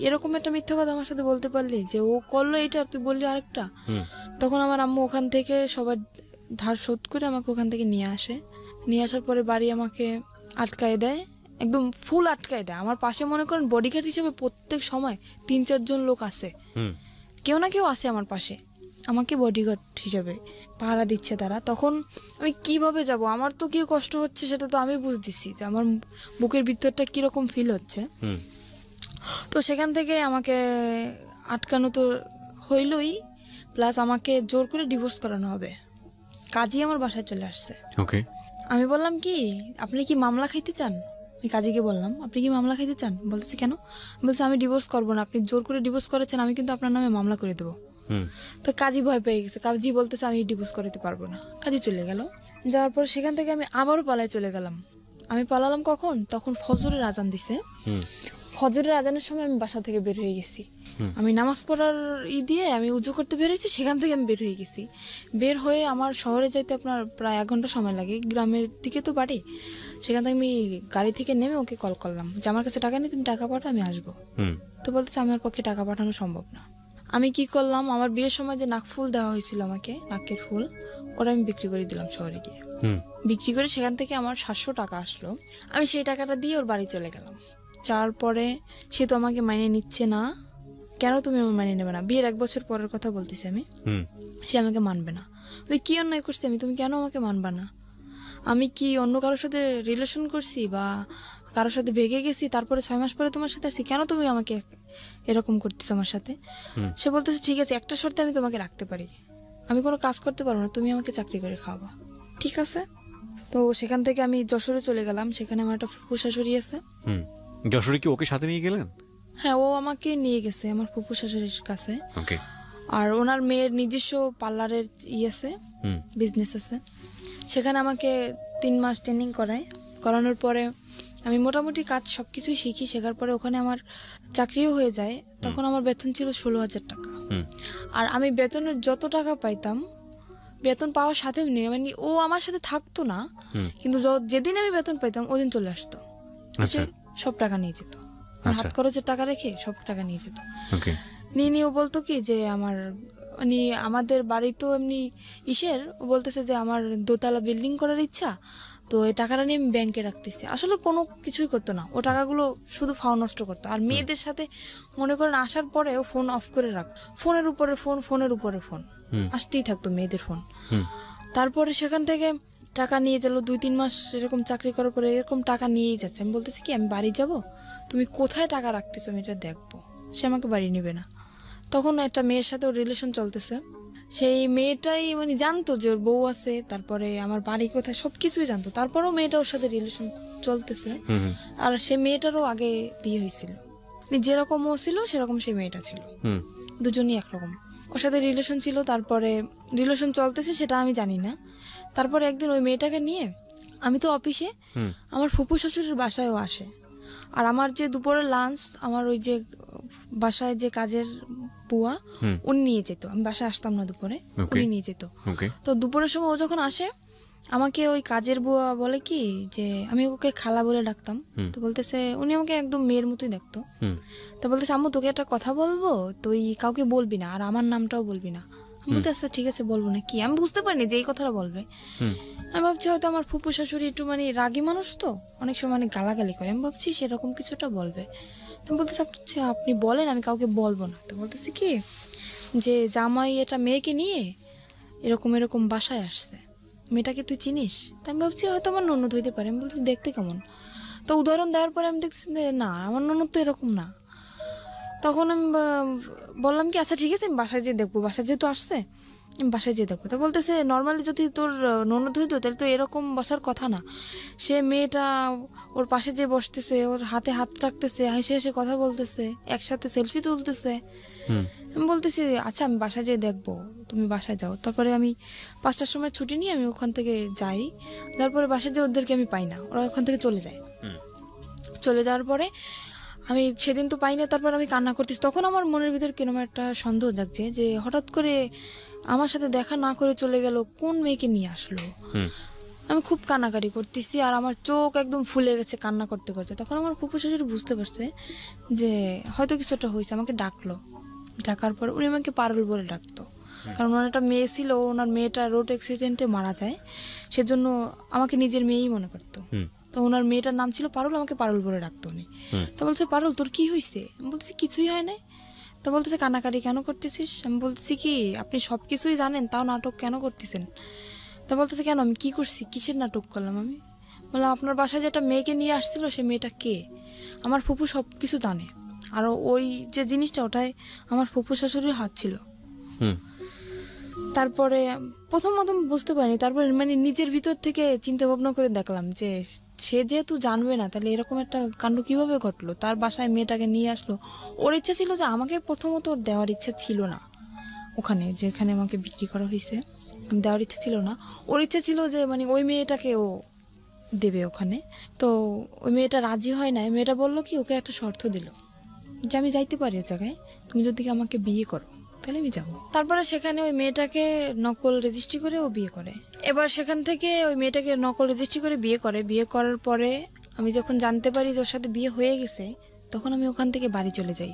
এরকম একটা মিথ্যা কথা আমার সাথে বলতে পারলি যে ও করলো এটা আর তুই বললি আরেকটা। তখন আমার আম্মু ওখান থেকে সবার ধার শোধ করে আমাকে ওখান থেকে নিয়ে আসে। নিয়ে আসার পরে বাড়ি আমাকে আটকায় দেয়, একদম ফুল আটকায় দেয়। আমার পাশে মনে করেন বডিগার্ড হিসেবে প্রত্যেক সময় 3-4 জন লোক আসে, কেউ না কেউ আসে আমার পাশে, আমাকে বডিগার্ড হিসেবে পাহারা দিচ্ছে তারা। তখন আমি কিভাবে যাব? আমার তো কি কষ্ট হচ্ছে সেটা তো আমি বুঝতেছি, যে আমার বুকের ভিতরটা কিরকম ফিল হচ্ছে। তো সেখান থেকে আমাকে আটকানো তো হইলই, প্লাস আমাকে জোর করে ডিভোর্স করানো হবে। কাজী আমার বাসায় চলে আসছে। ওকে। আমি বললাম কি, আপনি কি মামলা খাইতে চান? আমি কাজীকে বললাম, আপনি কি মামলা খাইতে চান? বলতেছে কেন? বলছে আমি ডিভোর্স করবো না, আপনি জোর করে ডিভোর্স করেছেন, আমি কিন্তু আপনার নামে মামলা করে দেবো। তো কাজী ভয় পেয়ে গেছে, কাজী বলতেছে আমি ডিভোর্স করতে পারবো না। কাজী চলে গেল। যাওয়ার পর সেখান থেকে আমি আবারও পালায় চলে গেলাম। আমি পালালাম কখন? তখন ফজরের আজান দিছে। ফজরের আজানের সময় আমি বাসা থেকে বের হয়ে গেছি। আমি নামাজ পড়ার দিয়ে আমি উজু করতে বের হয়েছি, সেখান থেকে আমি বের হয়ে গেছি। বের হয়ে আমার শহরে যাইতে আপনার প্রায় 1 ঘন্টা সময় লাগে, গ্রামের দিকে তো বাড়ি। সেখান থেকে আমি গাড়ি থেকে নেমে ওকে কল করলাম যে আমার কাছে টাকা নেই, তুমি টাকা পাঠাও, আমি আসবো। তো বলতেছে আমার পক্ষে টাকা পাঠানো সম্ভব না। আমি কি করলাম, আমার বিয়ের সময় যে নাকফুল দেওয়া হয়েছিল আমাকে, নাকের ফুল, ওটা আমি বিক্রি করে দিলাম শহরে গিয়ে। বিক্রি করে সেখান থেকে আমার 700 টাকা আসলো। আমি সেই টাকাটা দিয়ে ওর বাড়ি চলে গেলাম। যাওয়ার পরে সে তো আমাকে মাইনে নিচ্ছে না। কেন তুমি আমার মাইনে নেবে না? বিয়ের 1 বছর পরের কথা বলতেছি আমি। সে আমাকে মানবে না। তুই কি অন্যায় করছি আমি, তুমি কেন আমাকে মানবা না? আমি কি অন্য কারোর সাথে রিলেশন করছি বা কারোর সাথে ভেগে গেছি, তারপরে 6 মাস পরে তোমার সাথে আছি, কেন তুমি আমাকে এরকম করতেছো আমার সাথে? সে বলতেছে ঠিক আছে, একটা শর্তে আমি তোমাকে রাখতে পারি, আমি কোনো কাজ করতে পারবো না, তুমি আমাকে চাকরি করে খাওয়াবা। ঠিক আছে। তো সেখান থেকে আমি যশোরে চলে গেলাম। সেখানে আমার একটা ফুফু শাশুড়ি আছে। যশোরে কি ওকে সাথে নিয়ে গেলেন? হ্যাঁ, ও আমাকে নিয়ে গেছে আমার ফুফু শাশুড়ির কাছে। ওকে। আর ওনার মেয়ের নিজস্ব পার্লারের আছে, বিজনেস আছে। সেখানে আমাকে 3 মাস ট্রেনিং করানোর পরে আমি মোটামুটি কাজ সব কিছুই শিখি। শেখার পরে ওখানে আমার চাকরিও হয়ে যায়। তখন আমার বেতন ছিল 16,000 টাকা। আর আমি বেতনের যত টাকা পাইতাম, বেতন পাওয়ার সাথে নেই, মানে ও আমার সাথে থাকতো না, কিন্তু যেদিন আমি বেতন পাইতাম ওদিন চলে আসতো, সব টাকা নিয়ে যেত। হাত খরচের টাকা রেখে সব টাকা নিয়ে যেত। নিয়ে ও বলতো কি যে আমার মানে আমাদের বাড়ি তো এমনি ও বলতেছে যে আমার 2তলা বিল্ডিং করার ইচ্ছা, তো এই টাকাটা নিয়ে আমি ব্যাংকে রাখতেছি। আসলে কোনো কিছুই করতো না, ও টাকাগুলো শুধু ফাও নষ্ট করতো। আর মেয়েদের সাথে মনে করেন আসার পরে ও ফোন অফ করে রাখ, ফোনের উপরে ফোন আসতেই থাকতো মেয়েদের ফোন। তারপরে সেখান থেকে টাকা নিয়ে গেল। 2-3 মাস এরকম চাকরি করার পরে এরকম টাকা নিয়েই যাচ্ছে। আমি বলতেছি কি আমি বাড়ি যাব, তুমি কোথায় টাকা রাখতেছো আমি এটা দেখবো। সে আমাকে বাড়ি নেবে না। তখন একটা মেয়ের সাথে ওর রিলেশন চলতেছে। সেই মেয়েটাই মানে জানতো যে ওর বউ আছে, তারপরে আমার বাড়ি কোথায়, সবকিছুই জানতো। তারপরেও মেয়েটা ওর সাথে রিলেশন চলতেছে। আর সে মেয়েটারও আগে বিয়ে হয়েছিল, যেরকম ও ছিল সেরকম সেই মেয়েটা ছিল, দুজনই একরকম। ওর সাথে রিলেশন ছিল, তারপরে রিলেশন চলতেছে সেটা আমি জানি না। তারপরে একদিন ওই মেয়েটাকে নিয়ে আমি তো অফিসে, আমার ফুফু শ্বশুরের বাসায়ও আসে। আর আমার যে দুপুরের লাঞ্চ, আমার ওই যে বাসায় যে কাজের বুয়া, উনি নিয়ে যেত। আমি বাসায় আসতাম না দুপুরে, উনি নিয়ে যেত। তো দুপুরের সময় ও যখন আসে, আমাকে ওই কাজের বুয়া বলে কি যে আমি ওকে খালা বলে ডাকতাম। তো বলতেছে, উনি আমাকে একদম মেয়ের মতোই দেখতো। তো বলতেছে আম্মু তোকে একটা কথা বলবো, তুই কাউকে বলবি না, আর আমার নামটাও বলবি না, আমি বলছি আচ্ছা ঠিক আছে বলবো না কি, আমি বুঝতে পারিনি যে এই কথাটা বলবে। আমি ভাবছি হয়তো আমার ফুপু শাশুড়ি একটু মানে রাগী মানুষ তো, অনেক সময় মানে গালাগালি করে, আমি ভাবছি সেরকম কিছুটা বলবে। তো আমি বলতেছি আচ্ছা আপনি বলেন, আমি কাউকে বলবো না। তো বলতেছি কি যে জামাই এটা মেয়েকে নিয়ে এরকম এরকম বাসায় আসছে, মেয়েটাকে তুই চিনিস? তো আমি ভাবছি হয়তো আমার ননদ হইতে পারে। আমি বলছি দেখতে কেমন? তো উদাহরণ দেওয়ার পরে আমি দেখতেছি যে না, আমার ননদ তো এরকম না। তখন আমি বললাম কি আচ্ছা ঠিক আছে আমি বাসায় যেয়ে দেখবো, বাসায় যেহেতু আসছে আমি বাসায় যেয়ে দেখবো। তো বলতেছে নর্মালি যদি তোর ননদ হইতো তাহলে তো এরকম বসার কথা না, সে মেয়েটা ওর পাশে যে বসতেছে, ওর হাতে হাত রাখতেছে, হেসে হেসে কথা বলতেছে, একসাথে সেলফি তুলতেছে। আমি বলতেছি আচ্ছা আমি বাসায় যেয়ে দেখবো, তুমি বাসায় যাও। তারপরে আমি 5টার সময় ছুটি নিয়ে আমি ওখান থেকে যাই, তারপরে বাসায় যেয়ে ওদেরকে আমি পাই না, ওরা ওখান থেকে চলে যায়। চলে যাওয়ার পরে আমি সেদিন তো পাই না, তারপর আমি কান্না করতেছি। তখন আমার মনের ভিতর কিরকম একটা সন্দেহ জাগছে যে হঠাৎ করে আমার সাথে দেখা না করে চলে গেল, কোন মেয়েকে নিয়ে আসলো। আমি খুব কান্নাকাটি করতেছি আর আমার চোখ একদম ফুলে গেছে কান্না করতে করতে। তখন আমার ফুপু শাশুড়ি বুঝতে পারছে যে হয়তো কিছুটা হয়েছে, আমাকে ডাকলো। ডাকার পর উনি আমাকে পারুল বলে ডাকতো, কারণ ওনার একটা মেয়ে ছিল, ওনার মেয়েটা রোড অ্যাক্সিডেন্টে মারা যায়, সেজন্য আমাকে নিজের মেয়েই মনে করতো। তো ওনার মেয়েটার নাম ছিল পারুল, আমাকে পারুল বলে ডাকতো উনি। তো বলছে পারুল তোর কি হয়েছে? আমি বলছি কিছুই হয় নাই। তো বলতেছে কান্নাকাটি কেন করতেছিস? আমি বলছি কি আপনি সব কিছুই জানেন তাও নাটক কেন করতেছেন? তা বলতেছে কেন, আমি কি করছি, কিসের নাটক করলাম? আমি বললাম আপনার বাসায় যেটা মেয়েকে নিয়ে আসছিল সে মেয়েটা কে? আমার ফুপু সব কিছু জানে, আর ওই যে জিনিসটা ওটাই আমার ফুপু শাশুড়ির হাত ছিল। তারপরে প্রথম বুঝতে পারিনি, তারপরে মানে নিজের ভিতর থেকে চিন্তা ভাবনা করে দেখলাম যে সে যেহেতু জানবে না তাহলে এরকম একটা কাণ্ড কিভাবে ঘটলো, তার বাসায় মেয়েটাকে নিয়ে আসলো। ওর ইচ্ছা ছিল যে আমাকে প্রথমত ওর দেওয়ার ইচ্ছা ছিল না, ওখানে যেখানে আমাকে বিক্রি করা হয়েছে দেওয়ার ইচ্ছা ছিল না। ওর ইচ্ছা ছিল যে মানে ওই মেয়েটাকে ও দেবে ওখানে। তো ওই মেয়েটা রাজি হয় না, মেয়েটা বললো কি ওকে একটা শর্ত দিল যে আমি যাইতে পারি ওই জায়গায়, তুমি যদি আমাকে বিয়ে করো তাহলে আমি যাবো। তারপরে সেখানে ওই মেয়েটাকে নকল রেজিস্ট্রি করে ও বিয়ে করে। এবার সেখান থেকে ওই মেয়েটাকে নকল রেজিস্ট্রি করে বিয়ে করে। বিয়ে করার পরে আমি যখন জানতে পারি যে ওর সাথে বিয়ে হয়ে গেছে, তখন আমি ওখান থেকে বাড়ি চলে যাই।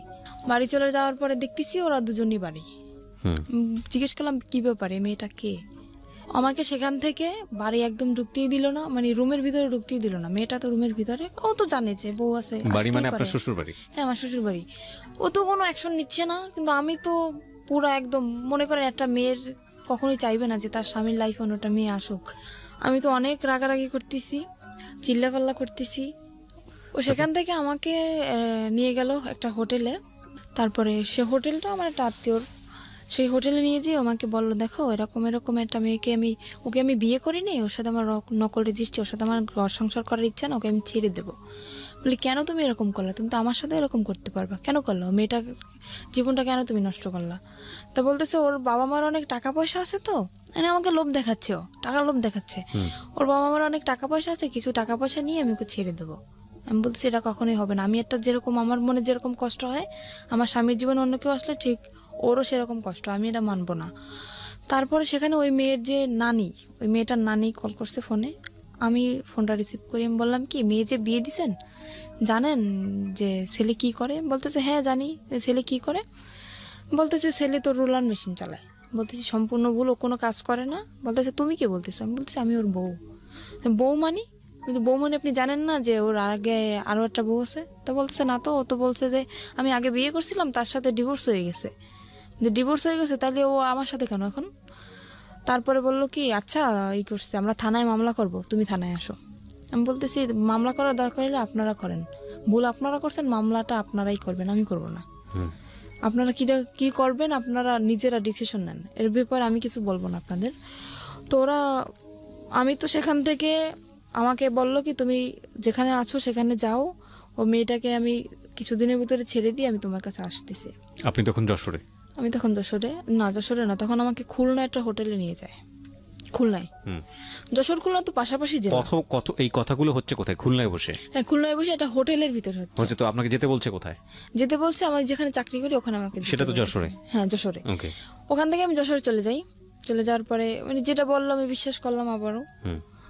বাড়ি চলে যাওয়ার পরে দেখতেছি ওরা দুজনই বাড়ি। জিজ্ঞেস করলাম কি ব্যাপারে, মেয়েটা কে? আমাকে সেখান থেকে বাড়ি একদম ঢুকতেই দিল না, মানে রুমের ভিতরে ঢুকতেই দিল না। মেয়েটা তো রুমের ভিতরে, ও তো জানে যে বউ আছে, বাড়ি মানে আসতেই আপনার পারে। শ্বশুর বাড়ি? হ্যাঁ আমার শ্বশুর বাড়ি। ও তো কোনো অ্যাকশন নিচ্ছে না, কিন্তু আমি তো পুরো একদম মনে করেন একটা মেয়ের কখনোই চাইবে না যে তার স্বামীর লাইফে অন্যটা মেয়ে আসুক। আমি তো অনেক রাগারাগি করতেছি, চিল্লাপাল্লা করতেছি। ও সেখান থেকে আমাকে নিয়ে গেল একটা হোটেলে। তারপরে সে হোটেলটা আমার একটা আত্মীয়র, সেই হোটেলে নিয়ে যেয়ে আমাকে বললো দেখো এরকম এরকম একটা মেয়েকে ওকে আমি বিয়ে করিনি, ওর সাথে আমার নকল রেজিস্ট্রি, ওর সাথে আমার ঘর সংসার করার ইচ্ছা না, ওকে আমি ছেড়ে দেবো। বলি কেন তুমি এরকম করলা? তুমি তো আমার সাথে এরকম করতে পারবা, কেন করলো? মেয়েটা জীবনটা কেন তুমি নষ্ট করলা? তা বলতেছে ওর বাবা মার অনেক টাকা পয়সা আছে, তো মানে আমাকে লোভ দেখাচ্ছে, ও টাকা লোভ দেখাচ্ছে। ওর বাবা মার অনেক টাকা পয়সা আছে, কিছু টাকা পয়সা নিয়ে আমি ওকে ছেড়ে দেবো। আমি বলতেছি এটা কখনোই হবে না। আমি একটা যেরকম আমার মনে যেরকম কষ্ট হয় আমার স্বামীর জীবনে অন্য কেউ আসলে ঠিক ওরও সেরকম কষ্ট, আমি এটা মানবো না। তারপরে সেখানে ওই মেয়ের যে নানি, ওই মেয়েটার নানি কল করছে ফোনে। আমি ফোনটা রিসিভ করি। আমি বললাম কি মেয়ে যে বিয়ে দিছেন জানেন যে ছেলে কি করে? বলতেছে হ্যাঁ জানি। ছেলে কি করে? বলতেছে ছেলে তো রোলার মেশিন চালায়। বলতেছি সম্পূর্ণ ভুল, ও কোনো কাজ করে না। বলতেছে তুমি কে বলতেছো? আমি বলতেছি আমি ওর বউ। বউ মানি? কিন্তু বউ মানে আপনি জানেন না যে ওর আগে আরও একটা বউ আছে? তো বলছে না তো, ও তো বলছে যে আমি আগে বিয়ে করছিলাম, তার সাথে ডিভোর্স হয়ে গেছে। যে ডিভোর্স হয়ে গেছে তাহলে ও আমার সাথে কেন এখন? তারপরে বললো কি আচ্ছা ই করছে, আমরা থানায় মামলা করব, তুমি থানায় আসো। আমি বলতেছি মামলা করার দরকার হলে আপনারা করেন, ভুল আপনারা করছেন, মামলাটা আপনারাই করবেন, আমি করব না। আপনারা কি করবেন আপনারা নিজেরা ডিসিশন নেন, এর ব্যাপারে আমি কিছু বলবো না আপনাদের। তো ওরা, আমি তো সেখান থেকে আমাকে বললো কি তুমি যেখানে আছো সেখানে যাও, ও মেয়েটাকে আমি কিছুদিনের ভিতরে ছেড়ে দিয়ে আমি তোমার কাছে আসতেছি। আপনি তখন যশোরে? আমি তখন যশোরে না, তখন আমাকে খুলনা একটা হোটেলে নিয়ে যায়। খুলনায়, যশোর খুলনা তো পাশাপাশি জেলা। কত এই কথাগুলো হচ্ছে কোথায়? খুলনায় বসে? হ্যাঁ খুলনায় বসে একটা হোটেলের ভিতরে হচ্ছে। তো আপনাকে যেতে বলছে কোথায়? যেতে বলছে আমি যেখানে চাকরি করি ওখানে আমাকে। সেটা তো যশোরে? হ্যাঁ যশোরে। ওকে। ওখান থেকে আমি যশোরে চলে যাই। চলে যাওয়ার পরে মানে যেটা বললাম আমি বিশ্বাস করলাম আবারও।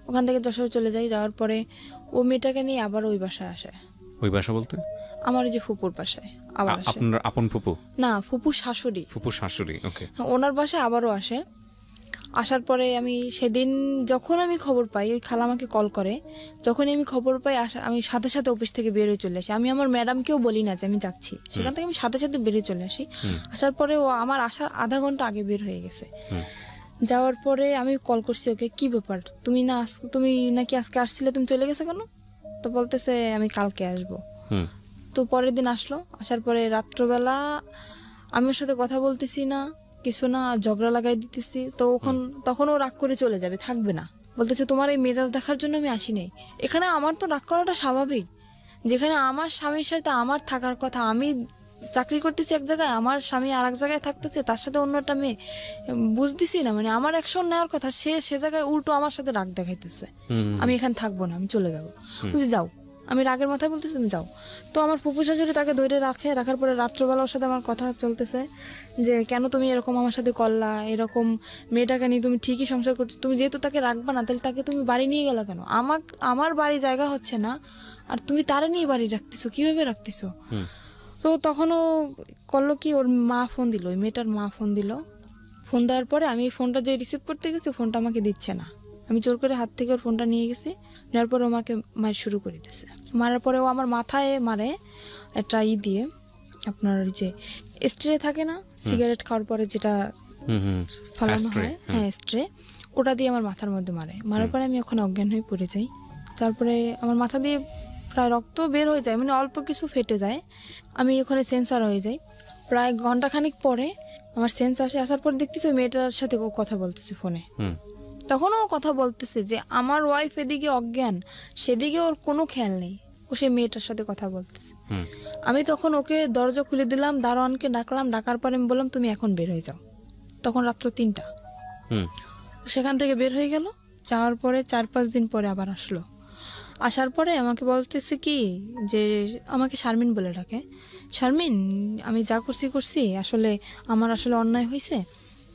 ওখান থেকে যশোরে চলে যাই, যাওয়ার পরে ও মেয়েটাকে নিয়ে আবার ওই বাসায় আসে। ওই বাসা বলতে আমার ওই যে ফুপুর বাসায় আবার আসে। আপনার আপন ফুপু? না, ফুপুর শাশুড়ি। ফুপুর শাশুড়ি, ওকে। ওনার বাসায় আবারও আসে। আসার পরে আমি সেদিন যখন আমি খবর পাই, ওই খালা আমাকে কল করে, যখনই আমি খবর পাই আমি সাথে সাথে অফিস থেকে বেরোয় চলে আসি। আমি আমার ম্যাডামকেও বলি না যে আমি যাচ্ছি, সেখান থেকে আমি সাথে সাথে বেরিয়ে চলে আসি। আসার পরে ও আমার আসার আধা ঘন্টা আগে বের হয়ে গেছে। যাওয়ার পরে আমি কল করছি ওকে, কি ব্যাপার, তুমি নাকি আজকে আসছিলে, তুমি চলে গেছো কেন? তো বলতেছে আমি কালকে আসবো। তো পরের দিন আসলো। আসার পরে রাত্রবেলা আমি ওর সাথে কথা বলতেছি না, কিছু না, ঝগড়া লাগাই দিতেছি। তো তখন ও রাগ করে চলে যাবে, থাকবে না। বলতেছে তোমার এই মেজাজ দেখার জন্য আমি আসি নাই। এখানে আমার তো রাগ করাটা স্বাভাবিক, যেখানে আমার স্বামীর সাথে আমার থাকার কথা, আমি চাকরি করতেছি এক জায়গায়, আমার স্বামী আর এক জায়গায় থাকতেছে, তার সাথে অন্য একটা মেয়ে, বুঝতেছি না, মানে আমার অ্যাকশন নেওয়ার কথা, সে জায়গায় উল্টো আমার সাথে রাগ দেখাইতেছে। আমি এখানে থাকবো না, আমি চলে যাবো। বলছি যাও। আমি রাগের মাথায় বলতেছি তুমি যাও। তো আমার ফুপু শাশুড়ি তাকে ধরে রাখার পরে রাত্রবেলা ওর সাথে আমার কথা চলতেছে যে কেন তুমি এরকম আমার সাথে করলা, এরকম মেয়েটাকে নিয়ে তুমি ঠিকই সংসার করছো, তুমি যেহেতু তাকে রাখবা না, তাহলে তাকে তুমি বাড়ি নিয়ে গেলা কেন? আমার বাড়ি জায়গা হচ্ছে না, আর তুমি তারে নিয়ে বাড়ি রাখতেছো, কিভাবে রাখতেছো? তো তখনও করলো কি, ওর মা ফোন দিল, ওই মেয়েটার মা ফোন দিল। ফোন দেওয়ার পরে আমি ফোনটা যে রিসিভ করতে গেছি, ফোনটা আমাকে দিচ্ছে না। আমি জোর করে হাত থেকে ওর ফোনটা নিয়ে গেছি। নেওয়ার পরে আমাকে মার শুরু করে দিয়েছে। মারার পরে ও আমার মাথায় মারে একটা দিয়ে, আপনার ওই যে স্ট্রে থাকে না, সিগারেট খাওয়ার পরে যেটা ফালানো হয়, হ্যাঁ স্ট্রে, ওটা দিয়ে আমার মাথার মধ্যে মারার পরে আমি ওখানে অজ্ঞান হয়ে পড়ে যাই। তারপরে আমার মাথা দিয়ে প্রায় রক্ত বের হয়ে যায়, মানে অল্প কিছু ফেটে যায়। আমি ওখানে সেন্সার হয়ে যাই। প্রায় ঘন্টাখানিক পরে আমার সেন্স আসার পর দেখতেছি ওই মেয়েটার সাথে ও কথা বলতেছে ফোনে। তখনও কথা বলতেছে যে আমার ওয়াইফ এদিকে অজ্ঞান, সেদিকে ওর কোনো খেয়াল নেই, ও সেই মেয়েটার সাথে কথা বলতেছে। আমি তখন ওকে দরজা খুলে দিলাম, দারোয়ানকে ডাকলাম, ডাকার পরে আমি বললাম তুমি এখন বের হয়ে যাও। তখন রাত্র 3টা। সেখান থেকে বের হয়ে গেল। যাওয়ার পরে 4-5 দিন পরে আবার আসলো। আসার পরে আমাকে বলতেছে কি যে, আমাকে শারমিন বলে ডাকে, শারমিন আমি যা করছি আসলে আমার আসলে অন্যায় হয়েছে।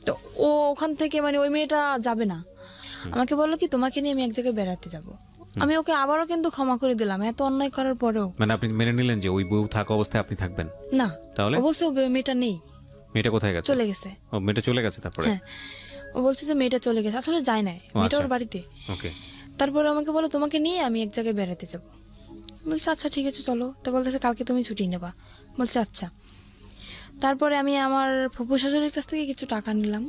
তো ও ওখান থেকে, মানে ওই মেয়েটা যাবে না। আমাকে বললো কি তোমাকে নিয়ে আমি এক জায়গায় বেড়াতে যাব। আমি ওকে আবারও কিন্তু ক্ষমা করে দিলাম, এত অন্যায় করার পরেও। মানে আপনি মেনে নিলেন যে ওই বউ থাকা অবস্থায় আপনি থাকবেন না, তাহলে? ও বলছে মেয়েটা নেই, মেয়েটা কোথায় গেছে? চলে গেছে। ও মেয়েটা চলে গেছে তারপরে? হ্যাঁ, ও বলছে যে মেয়েটা চলে গেছে, আসলে যায় না, মেয়েটা ওর বাড়িতে। ওকে। তারপরে আমাকে বলো তোমাকে নিয়ে আমি এক জায়গায় বেড়াতে যাব। বলছে আচ্ছা ঠিক আছে চলো। তো বলতেছে কালকে তুমি ছুটি নেবা। বলছে আচ্ছা। তারপরে আমি আমার ফুফু শাশুড়ির কাছ থেকে কিছু টাকা নিলাম।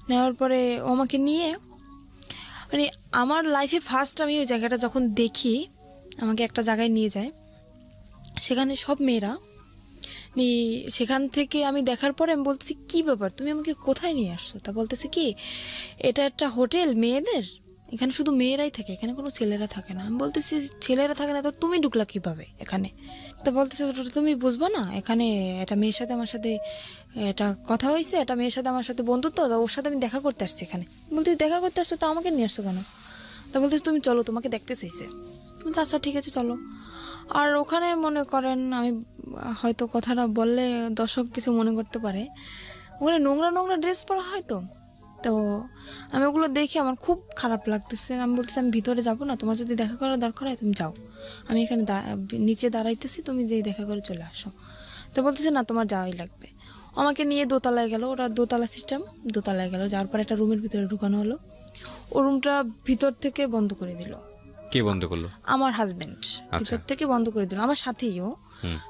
নেওয়ার পরে ও আমাকে নিয়ে, মানে আমার লাইফে ফার্স্ট আমি ওই জায়গাটা যখন দেখি, আমাকে একটা জায়গায় নিয়ে যায়, সেখানে সব মেয়েরা, সেখান থেকে আমি দেখার পরে আমি বলতেছি কি ব্যাপার, তুমি আমাকে কোথায় নিয়ে আসছো? তা বলতেছে কি এটা একটা হোটেল মেয়েদের, এখানে শুধু মেয়েরাই থাকে, এখানে কোনো ছেলেরা থাকে না। আমি বলতেছি ছেলেরা থাকে না তো তুমি ঢুকলা কিভাবে এখানে? তা বলতেছে তুমি বুঝবো না, এখানে একটা মেয়ের সাথে আমার সাথে এটা কথা হয়েছে, একটা মেয়ের সাথে আমার সাথে বন্ধুত্ব, ওর সাথে আমি দেখা করতে আসছি এখানে। বলতে দেখা করতে আসছো তো আমাকে নিয়ে আসছো কেন? তা বলতেছে তুমি চলো, তোমাকে দেখতে চাইছে। বলতে আচ্ছা ঠিক আছে চলো। আর ওখানে মনে করেন, আমি হয়তো কথাটা বললে দর্শক কিছু মনে করতে পারে, ওখানে নোংরা নোংরা ড্রেস পরা হয়, তো আমি ওগুলো দেখে আমার খুব খারাপ লাগতেছে। আমি বলতেছি আমি ভিতরে যাবো না, তোমার যদি দেখা করার দরকার হয় তুমি যাও, আমি এখানে নিচে দাঁড়াইতেছি, তুমি যেই দেখা করে চলে আসো। তো বলতেছে না তোমার যাওয়াই লাগবে। আমাকে নিয়ে দোতলায় গেল, ওরা দোতলা সিস্টেম, দোতলায় গেল। যাওয়ার পর একটা রুমের ভিতরে ঢুকানো হলো। ও রুমটা ভিতর থেকে বন্ধ করে দিল। কে বন্ধ করলো? আমার হাজবেন্ড ভিতর থেকে বন্ধ করে দিল, আমার সাথেই ও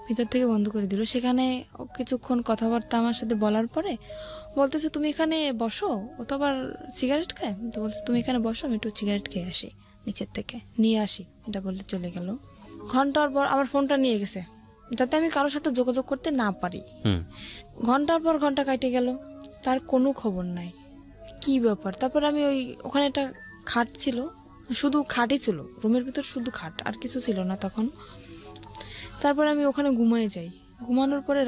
ভিতর থেকে বন্ধ করে দিল। সেখানে ও কিছুক্ষণ কথাবার্তা আমার সাথে বলার পরে বলতেছে তুমি এখানে বসো, ও তো আবার সিগারেট খায়, তো বলছে তুমি এখানে বসো, আমি একটু সিগারেট খেয়ে আসি, নিচের থেকে নিয়ে আসি, এটা বলে চলে গেল। ঘন্টার পর আমার ফোনটা নিয়ে গেছে যাতে আমি কারোর সাথে যোগাযোগ করতে না পারি। ঘন্টার পর ঘন্টা কাটে গেল, তার কোনো খবর নাই, কি ব্যাপার। তারপর আমি ওখানে একটা খাট ছিল, শুধু খাটই ছিল, রুমের ভিতর শুধু খাট, আর কিছু ছিল না তখন। তারপরে আমি ওখানে ঘুমিয়ে যাই। ঘুমানোর পরে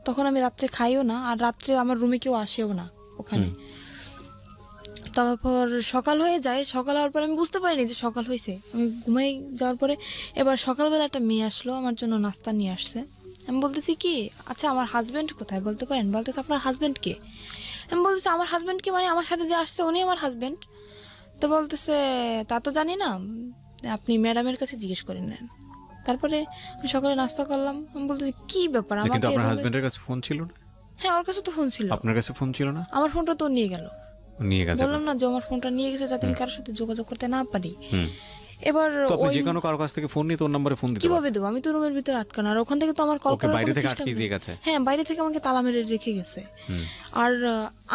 তখন আমি রাত্রে খাইও না, আর রাত্রে আমার রুমে কেউ আসেও না ওখানে। তারপর সকাল হয়ে যায়, সকাল হওয়ার পরে আমি বুঝতে পারিনি যে সকাল হয়েছে। আমি ঘুমাই যাওয়ার পরে এবার সকালবেলা একটা মেয়ে আসলো, আমার জন্য নাস্তা নিয়ে আসছে। আমি বলতেছি কি আচ্ছা আমার হাজব্যান্ড কোথায় বলতে পারেন? বলতেছে আপনার হাজব্যান্ড কে? আমি বলতেছি আমার হাজব্যান্ড কে মানে আমার সাথে যে আসছে উনি আমার হাজব্যান্ড। তো বলতেছে তা তো জানি না, আপনি ম্যাডামের কাছে জিজ্ঞেস করে নেন। তারপরে আমি সকালে নাস্তা করলাম, আমি বলতেছি কি ব্যাপার কিন্তু আমাকে আপনার এভাবে- হাজবেন্ডের কাছে ফোন ছিল না? হ্যাঁ ওর কাছে তো ফোন ছিল, আপনার কাছে ফোন ছিল না? আমার ফোনটা তো ও নিয়ে গেল। নিয়ে গেছে। বললাম না যে আমার ফোনটা নিয়ে গেছে যাতে আমি কারোর সাথে যোগাযোগ করতে না পারি। হুম। এবার তো আপনি ওই যে কোনো কারো কাছ থেকে ফোন নিয়ে তোর নম্বরে ফোন দিতে কিভাবে দেবো, আমি তো রুমের ভিতরে আটকানো, আর ওখান থেকে তো আমার কল ওকে করার বাইরে কোনো থেকে সিস্টেম আটকে নেই। দিয়ে গেছে? হ্যাঁ বাইরে থেকে আমাকে তালা মেরে রেখে গেছে। হুম। আর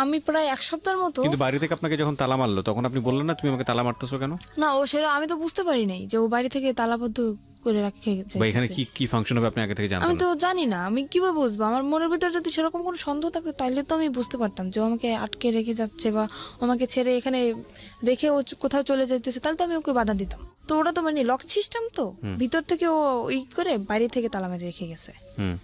আমি প্রায় এক সপ্তাহের মতো, কিন্তু বাইরে থেকে আপনাকে যখন তালা মারলো তখন আপনি বললেন না তুমি আমাকে তালা মারতেছো কেন? না ও সেটা আমি তো বুঝতে পারি নাই যে ও বাইরে থেকে তালাবদ্ধ করে রাখে বা এখানে যাইতেছে। কি কি ফাংশন হবে আপনি আগে থেকে আমি জানতেন না? তো জানি না, আমি কিভাবে বুঝবো? আমার মনের ভিতর যদি সেরকম কোনো সন্দেহ থাকতো তাইলে তো আমি বুঝতে পারতাম যে ও আমাকে আটকে রেখে যাচ্ছে বা ও আমাকে ছেড়ে এখানে রেখে ও কোথাও চলে যাইতেছে, তাহলে তো আমি ওকে বাধা দিতাম। তো ওটা তো মানে লক সিস্টেম, তো ভিতর থেকে ও ওই করে বাইরে থেকে তালা মেরে রেখে গেছে। হুম।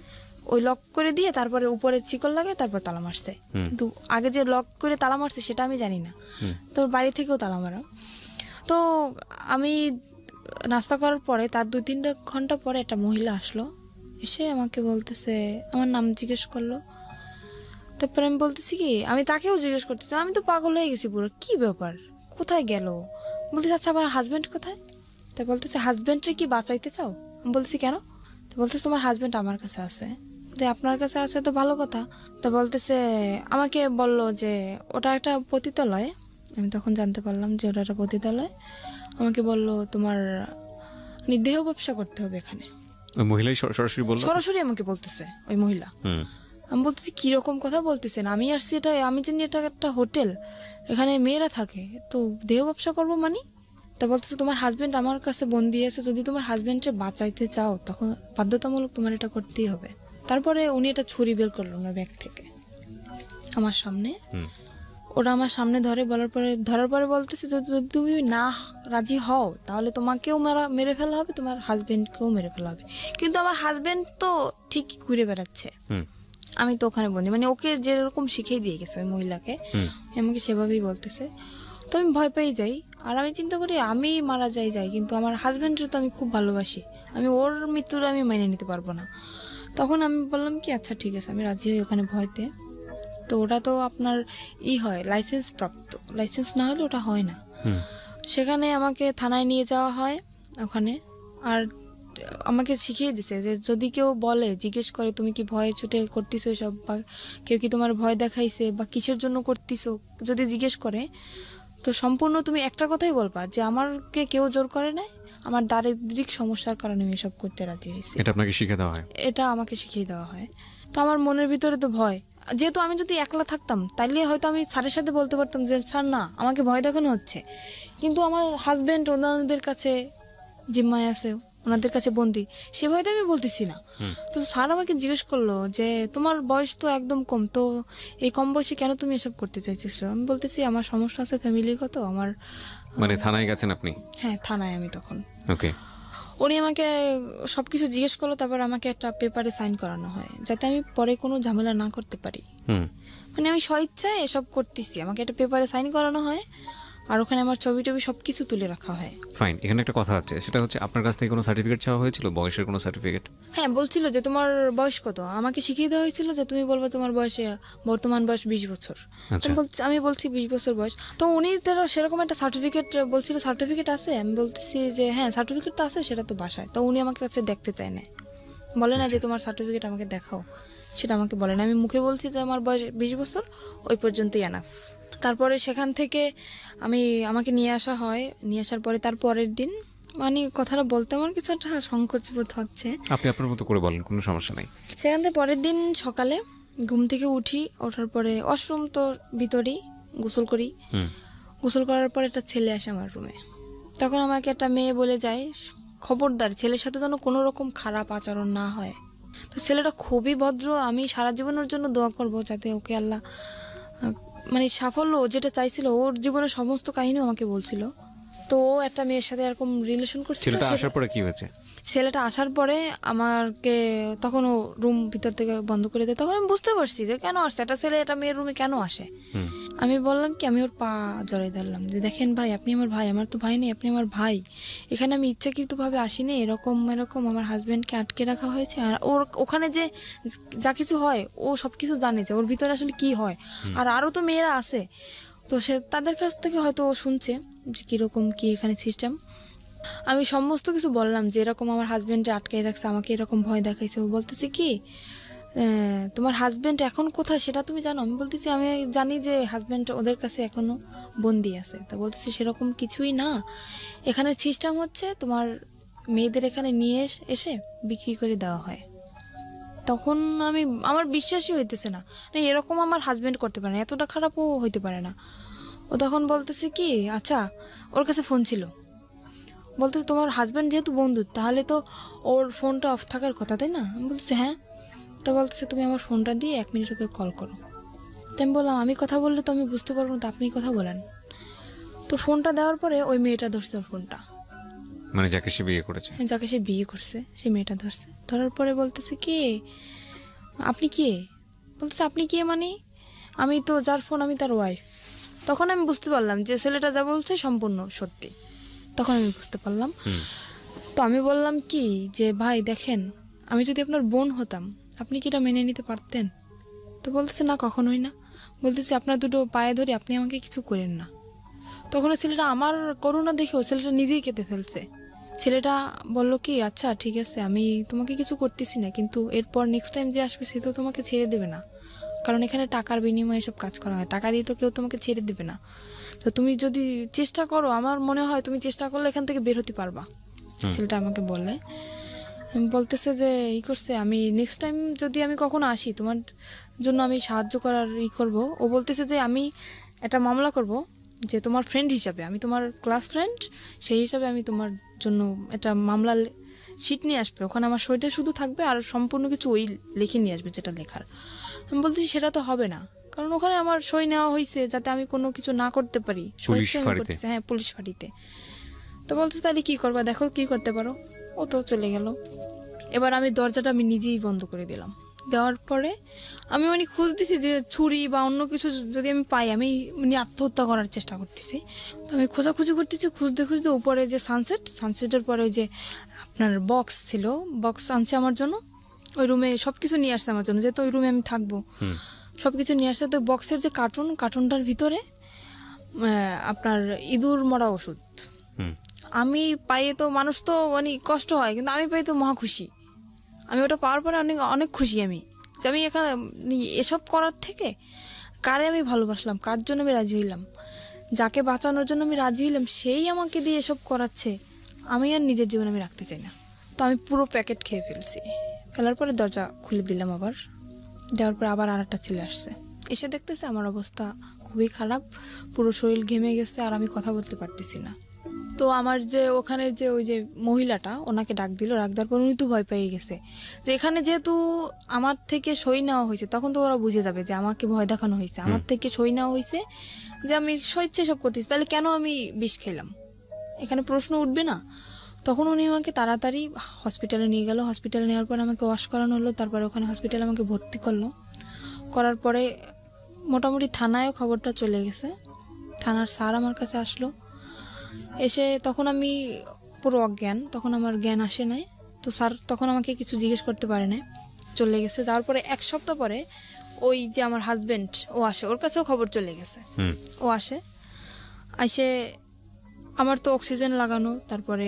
ওই লক করে দিয়ে তারপরে উপরে চিকল লাগে তারপর তালা মারছে। কিন্তু আগে যে লক করে তালা মারছে সেটা আমি জানি না, তো বাড়ি থেকেও তালা মারা। তো আমি নাস্তা করার পরে তার 2-3 ঘন্টা পরে একটা মহিলা আসলো, এসে আমাকে বলতেছে, আমার নাম জিজ্ঞেস করলো। তারপরে আমি বলতেছি কি, আমি তাকেও জিজ্ঞেস করতেছি, আমি তো পাগল হয়ে গেছি পুরো, কি ব্যাপার, কোথায় গেল? বলতেছে আচ্ছা আমার হাজব্যান্ড কোথায়? তা বলতেছে হাজব্যান্ডকে কি বাঁচাইতে চাও? আমি বলছি কেন? তো বলতেছে তোমার হাজব্যান্ড আমার কাছে আছে। যে আপনার কাছে আছে তো ভালো কথা। তো বলতেছে, আমাকে বললো যে ওটা একটা পতিতালয়। আমি তখন জানতে পারলাম যে ওটা একটা পতিতালয়। আমাকে বললো তোমার দেহ ব্যবসা করতে হবে এখানে। ওই মহিলাই সরাসরি বললো? সরাসরি আমাকে বলতেছে ওই মহিলা। হুম। আমি বলতেছি কিরকম কথা বলতেছেন, আমি আসছি এটা, আমি জানি এটা একটা হোটেল, এখানে মেয়েরা থাকে, তো দেহ ব্যবসা করবো মানে? তা বলতেছে তোমার হাজবেন্ড আমার কাছে বন্দি আছে, যদি তোমার হাজবেন্ডকে বাঁচাইতে চাও তখন বাধ্যতামূলক তোমার এটা করতেই হবে। তারপরে উনি একটা ছুরি বের করলো ওনার ব্যাগ থেকে আমার সামনে। হুম। ওরা আমার সামনে ধরার পরে বলতেছে যদি যদি তুমি না রাজি হও তাহলে তোমাকেও মেরে ফেলা হবে, তোমার হাজবেন্ডকেও মেরে ফেলা হবে। কিন্তু আমার হাজবেন্ড তো ঠিক ঘুরে বেড়াচ্ছে, হুম। আমি তো ওখানে বন্দি, মানে ওকে যেরকম শিখিয়ে দিয়ে গেছে ওই মহিলাকে, আমাকে সেভাবেই বলতেছে। তো আমি ভয় পেয়ে যাই, আর আমি চিন্তা করি আমি মারা যাই কিন্তু আমার হাজব্যান্ডের তো আমি খুব ভালোবাসি, আমি ওর মৃত্যুটা আমি মেনে নিতে পারবো না। তখন আমি বললাম কি আচ্ছা ঠিক আছে, আমি রাজি হই ওখানে ভয়তে। তো ওটা তো আপনার হয় লাইসেন্স প্রাপ্ত, লাইসেন্স না হলে ওটা হয় না। হুম। সেখানে আমাকে থানায় নিয়ে যাওয়া হয় ওখানে, আর আমাকে শিখিয়ে দিছে যে যদি কেউ বলে জিজ্ঞেস করে তুমি কি ভয়ে ছুটে করতেছো এসব, বা কেউ কি তোমার ভয় দেখাইছে বা কিসের জন্য করতেছো, যদি জিজ্ঞেস করে তো সম্পূর্ণ তুমি একটা কথাই বলবা যে আমাকে কেউ জোর করে নাই, আমার দারিদ্রিক সমস্যার কারণে আমি এসব করতে রাজি হয়েছি। এটা আপনাকে শিখে দেওয়া হয়? এটা আমাকে শিখিয়ে দেওয়া হয়। তো আমার মনের ভিতরে তো ভয়, যেহেতু আমি যদি একলা থাকতাম তাইলে হয়তো আমি স্যারের সাথে বলতে পারতাম যে স্যার না আমাকে ভয় দেখানো হচ্ছে, কিন্তু আমার হাজবেন্ড ওনাদের কাছে জিম্মায় আছে, ওনাদের কাছে বন্দি, সে ভয়তে আমি বলতেছি না। তো স্যার আমাকে জিজ্ঞেস করলো যে তোমার বয়স তো একদম কম, তো এই কম বয়সে কেন তুমি এসব করতে চাইছো? আমি বলতেছি আমার সমস্যা আছে ফ্যামিলিগত, আমার মানে থানায় গেছেন আপনি? হ্যাঁ থানায় আমি তখন। ওকে। উনি আমাকে সবকিছু জিজ্ঞেস করলো, তারপর আমাকে একটা পেপারে সাইন করানো হয় যাতে আমি পরে কোনো ঝামেলা না করতে পারি। হুম। মানে আমি স্বইচ্ছায় এসব করতেছি, আমাকে একটা পেপারে সাইন করানো হয়, আর ওখানে আমার ছবি টবি সব কিছু তুলে রাখা হয়। ফাইন। এখানে একটা কথা আছে, সেটা হচ্ছে আপনার কাছ থেকে কোনো সার্টিফিকেট চাওয়া হয়েছিল, বয়সের কোনো সার্টিফিকেট? হ্যাঁ বলছিল যে তোমার বয়স কত, আমাকে শিখিয়ে দেওয়া হয়েছিল যে তুমি বলবে তোমার বয়সে বর্তমান বয়স 20 বছর। আচ্ছা। আমি বলছি 20 বছর বয়স। তো উনি তারা সেরকম একটা সার্টিফিকেট বলছিল, সার্টিফিকেট আছে? আমি বলতেছি যে হ্যাঁ সার্টিফিকেট তো আছে, সেটা তো বাসায়। তো উনি আমাকে কাছে দেখতে চায় না, বলে না যে তোমার সার্টিফিকেট আমাকে দেখাও, সেটা আমাকে বলে না। আমি মুখে বলছি যে আমার বয়স 20 বছর, ওই পর্যন্তই এনাফ। তারপরে সেখান থেকে আমাকে নিয়ে আসা হয়, নিয়ে আসার পরে তার পরের দিন, মানে কথাটা বলতে আমার কিছু একটা সংকোচ বোধ হচ্ছে, আপনি আপনার মতো করে বলেন, কোনো সমস্যা নাই। সেখান থেকে পরের দিন সকালে ঘুম থেকে ওঠার পরে ওয়াশরুম তো ভিতরেই, গোসল করি। গোসল করার পর একটা ছেলে আসে আমার রুমে, তখন আমাকে একটা মেয়ে বলে যায় খবরদার ছেলের সাথে যেন কোনো রকম খারাপ আচরণ না হয়। তো ছেলেটা খুবই ভদ্র, আমি সারা জীবনের জন্য দোয়া করব যাতে ওকে আল্লাহ মানে সাফল্য যেটা চাইছিল, ওর জীবনের সমস্ত কাহিনী আমাকে বলছিল। তো ও একটা মেয়ের সাথে এরকম রিলেশন করছিল। ছেলেটা আসার পরে কি হয়েছে? ছেলেটা আসার পরে আমাকে তখন ও রুম ভিতর থেকে বন্ধ করে দেয়। তখন আমি বুঝতে পারছি যে কেন আসছে, একটা ছেলে এটা মেয়ের রুমে কেন আসে। আমি বললাম কি, আমি ওর পা জড়াই ধরলাম যে দেখেন ভাই আপনি আমার ভাই, আমার তো ভাই নেই, আপনি আমার ভাই, এখানে আমি ইচ্ছাকৃতভাবে আসিনি, এরকম আমার হাজব্যান্ডকে আটকে রাখা হয়েছে, আর ওর ওখানে যে যা কিছু হয় ও সব কিছু জানে যে ওর ভিতরে আসলে কি হয়, আর আরও তো মেয়েরা আছে, তো সে তাদের কাছ থেকে হয়তো ও শুনছে যে কীরকম কী এখানে সিস্টেম। আমি সমস্ত কিছু বললাম যে এরকম আমার হাজবেন্ডে আটকে রাখছে, আমাকে এরকম ভয় দেখাইছে। ও বলতেছে কি তোমার হাজবেন্ড এখন কোথায় সেটা তুমি জানো? আমি বলতেছি আমি জানি যে হাজবেন্ড ওদের কাছে এখনো বন্দি আছে। তা বলতেছি সেরকম কিছুই না, এখানে সিস্টেম হচ্ছে তোমার মেয়েদের এখানে নিয়ে এসে বিক্রি করে দেওয়া হয়। তখন আমার বিশ্বাসই হইতেছে না, না এরকম আমার হাজবেন্ড করতে পারে না, এতটা খারাপও হইতে পারে না। ও তখন বলতেছে কি আচ্ছা, ওর কাছে ফোন ছিল, বলতেছে তোমার হাজব্যান্ড যেহেতু বন্ধু তাহলে তো ওর ফোনটা অফ থাকার কথা, তাই না? আমি বলতেছি হ্যাঁ। তো বলতেছে তুমি আমার ফোনটা দিয়ে 1 মিনিট ওকে কল করো। তো আমি বললাম আমি কথা বললে তো আমি বুঝতে পারবো না, তো আপনি কথা বলেন। তো ফোনটা দেওয়ার পরে ওই মেয়েটা ধরছে ওর ফোনটা, মানে যাকে সে বিয়ে করেছে। যাকে সে বিয়ে করছে সেই মেয়েটা ধরছে। ধরার পরে বলতেছে কি আপনি কে? বলতেছে আপনি কে মানে? আমি তো যার ফোন আমি তার ওয়াইফ। তখন আমি বুঝতে পারলাম যে ছেলেটা যা বলছে সম্পূর্ণ সত্যি। তখন আমি বুঝতে পারলাম। তো আমি বললাম কি যে ভাই দেখেন, আমি যদি আপনার বোন হতাম আপনি কি এটা মেনে নিতে পারতেন? তো বলতেছে না কখনোই না। বলতেছে আপনার দুটো পায়ে ধরে আপনি আমাকে কিছু করেন না। তখন ওই ছেলেটা আমার করুণা দেখে ওই ছেলেটা নিজেই কেঁদে ফেলছে। ছেলেটা বলল কি আচ্ছা ঠিক আছে আমি তোমাকে কিছু করতেছি না, কিন্তু এরপর নেক্সট টাইম যে আসবে সে তো তোমাকে ছেড়ে দেবে না, কারণ এখানে টাকার বিনিময়ে সব কাজ করা হয়, টাকা দিয়ে তো কেউ তোমাকে ছেড়ে দেবে না। তো তুমি যদি চেষ্টা করো, আমার মনে হয় তুমি চেষ্টা করলে এখান থেকে বের হতে পারবা। ছেলেটা আমাকে বলে বলতেছে যে করছে আমি নেক্সট টাইম যদি আমি কখনো আসি তোমার জন্য আমি সাহায্য করার করব। ও বলতেছে যে আমি একটা মামলা করব, যে তোমার ফ্রেন্ড হিসাবে, আমি তোমার ক্লাস ফ্রেন্ড সেই হিসাবে আমি তোমার জন্য একটা মামলা শিট নিয়ে আসবে, ওখানে আমার সইটা শুধু থাকবে আর সম্পূর্ণ কিছু ওই লিখে নিয়ে আসবে যেটা লেখার। আমি বলতেছি সেটা তো হবে না, কারণ ওখানে আমার সই নেওয়া হয়েছে যাতে আমি কোনো কিছু না করতে পারি। হ্যাঁ পুলিশ ফাঁড়িতে। তো বলতে তাহলে কি করবা, দেখো কি করতে পারো। ও তো চলে গেল। এবার আমি দরজাটা আমি নিজেই বন্ধ করে দিলাম। দেওয়ার পরে আমি খোঁজ দিছি যে ছুরি বা অন্য কিছু যদি আমি পাই, আমি আত্মহত্যা করার চেষ্টা করতেছি। তো আমি খোঁজাখুঁজি করতেছি, খুঁজতে খুঁজতে উপরে যে সানসেটের পরে ওই যে আপনার বক্স ছিল, বক্স আনছে আমার জন্য, ওই রুমে সব কিছু নিয়ে আসছে আমার জন্য, যেহেতু ওই রুমে আমি থাকবো। সব কিছু নিয়ে আসছে। তো বক্সের যে কার্টুনটার ভিতরে আপনার ইঁদুর মরা ওষুধ। আমি পাইয়ে তো মানুষ তো কষ্ট হয়, কিন্তু আমি পাই তো মহা খুশি। আমি ওটা পাওয়ার পরে অনেক অনেক খুশি আমি, যে আমি এখানে এসব করার থেকে কারে আমি ভালোবাসলাম, কার জন্য আমি রাজি হইলাম, যাকে বাঁচানোর জন্য আমি রাজি হইলাম সেই আমাকে দিয়ে এসব করাচ্ছে, আমি আর নিজের জীবনে আমি রাখতে চাই না। তো আমি পুরো প্যাকেট খেয়ে ফেলছি। ফেলার পরে দরজা খুলে দিলাম, আবার দেওয়ার পরে আবার আরেকটা ছেলে আসছে, এসে দেখতেছে আমার অবস্থা খুবই খারাপ, পুরো শরীর ঘেমে গেছে আর আমি কথা বলতে পারতেছি না। তো আমার যে ওখানে যে ওই যে মহিলাটা ওনাকে ডাক দিল, ডাক দেওয়ার পর উনি তো ভয় পেয়ে গেছে যে এখানে যেহেতু আমার থেকে সই নেওয়া হয়েছে, তখন তো ওরা বুঝে যাবে যে আমাকে ভয় দেখানো হয়েছে, আমার থেকে সই নেওয়া হয়েছে, যে আমি স্বেচ্ছায় সব করতেছি, তাহলে কেন আমি বিষ খেলাম, এখানে প্রশ্ন উঠবে না। তখন উনি আমাকে তাড়াতাড়ি হসপিটালে নিয়ে গেল। হসপিটালে নেওয়ার পর আমাকে ওয়াশ করানো হলো, তারপরে ওখানে হসপিটালে আমাকে ভর্তি করলো। করার পরে মোটামুটি থানায়ও খবরটা চলে গেছে, থানার স্যার আমার কাছে আসলো, এসে তখন আমি পুরো অজ্ঞান, তখন আমার জ্ঞান আসে নাই। তো স্যার তখন আমাকে কিছু জিজ্ঞেস করতে পারে না, চলে গেছে। যাওয়ার পরে 1 সপ্তাহ পরে ওই যে আমার হাজবেন্ড ও আসে, ওর কাছেও খবর চলে গেছে। ও আসে আমার তো অক্সিজেন লাগানো, তারপরে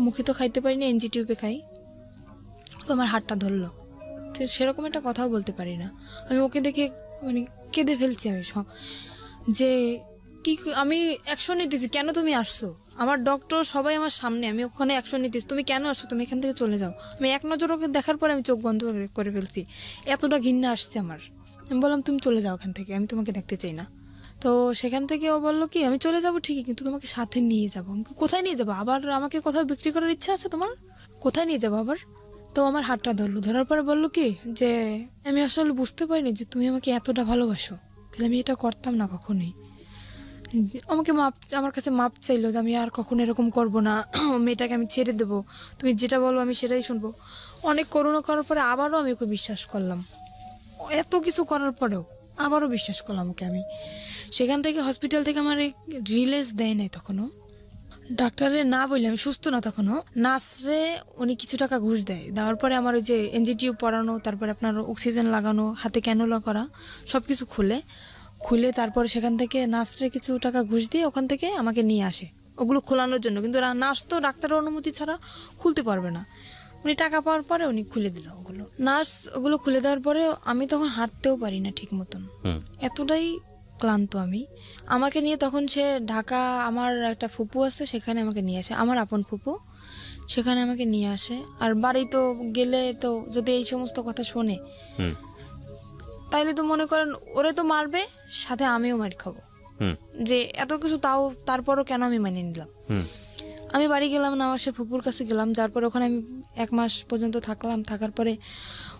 মুখে তো খাইতে পারি না, এনজি টিউবে খাই। তো আমার হাতটা ধরলো, সেরকম একটা কথাও বলতে পারি না। আমি ওকে দেখে কেঁদে ফেলছি আমি, যে কি আমি অ্যাকশন নিতেছি, কেন তুমি আসছো, আমার ডক্টর সবাই আমার সামনে, আমি ওখানে অ্যাকশন নিতেছি, তুমি কেন আসছো, তুমি এখান থেকে চলে যাও। আমি এক নজর ওকে দেখার পরে আমি চোখ বন্ধ করে ফেলছি, এতটা ঘৃণা আসছে আমার। আমি বললাম তুমি চলে যাও এখান থেকে, আমি তোমাকে দেখতে চাই না। তো সেখান থেকে ও বললো কি আমি চলে যাবো ঠিকই, কিন্তু তোমাকে সাথে নিয়ে যাবো। আমি কোথায় নিয়ে যাবো, আবার আমাকে কোথাও বিক্রি করার ইচ্ছা আছে তোমার, কোথায় নিয়ে যাবো আবার? তো আমার হাতটা ধরলো, ধরার পরে বললো কি যে আমি আসলে বুঝতে পারিনি যে তুমি আমাকে এতটা ভালোবাসো, তাহলে আমি এটা করতাম না কখনোই। আমাকে আমার কাছে মাপ চাইলো যে আমি আর কখনো এরকম করবো না, মেয়েটাকে আমি ছেড়ে দেবো, তুমি যেটা বলো আমি সেটাই শুনবো। অনেক করুণা করার পরে আবারও আমি ওকে বিশ্বাস করলাম, এত কিছু করার পরেও আবারও বিশ্বাস করলাম ওকে আমি। সেখান থেকে হসপিটাল থেকে আমার রিলিজ দেয় নাই তখনও, ডাক্তারে না বললে আমি সুস্থ না তখনও, নার্সরে উনি কিছু টাকা ঘুষ দেয়, দেওয়ার পরে আমার ওই যে এনজিটিউ পরানো, তারপরে আপনার অক্সিজেন লাগানো, হাতে ক্যানুলা করা, সব কিছু খুলে তারপরে সেখান থেকে নার্সরে কিছু টাকা ঘুষ দিয়ে ওখান থেকে আমাকে নিয়ে আসে ওগুলো খোলানোর জন্য, কিন্তু নার্স তো ডাক্তারের অনুমতি ছাড়া খুলতে পারবে না। উনি টাকা পাওয়ার পরে উনি খুলে দিল ওগুলো। নার্স ওগুলো খুলে দেওয়ার পরে আমি তখন হাঁটতেও পারি না ঠিক মতন, এতটাই ক্লান্ত আমি। আমাকে নিয়ে তখন সে ঢাকা, আমার একটা ফুপু আছে সেখানে আমাকে নিয়ে আসে, আমার আপন ফুপু, সেখানে আমাকে নিয়ে আসে। আর বাড়ি তো গেলে তো যদি এই সমস্ত কথা শোনে তাইলে তো মনে করেন ওরে তো মারবে, সাথে আমিও মার খাবো, যে এত কিছু তাও তারপরও কেন আমি মেনে নিলাম। আমি বাড়ি গেলাম না, আমার সে ফুপুর কাছে গেলাম, যার পরে ওখানে আমি 1 মাস পর্যন্ত থাকলাম। থাকার পরে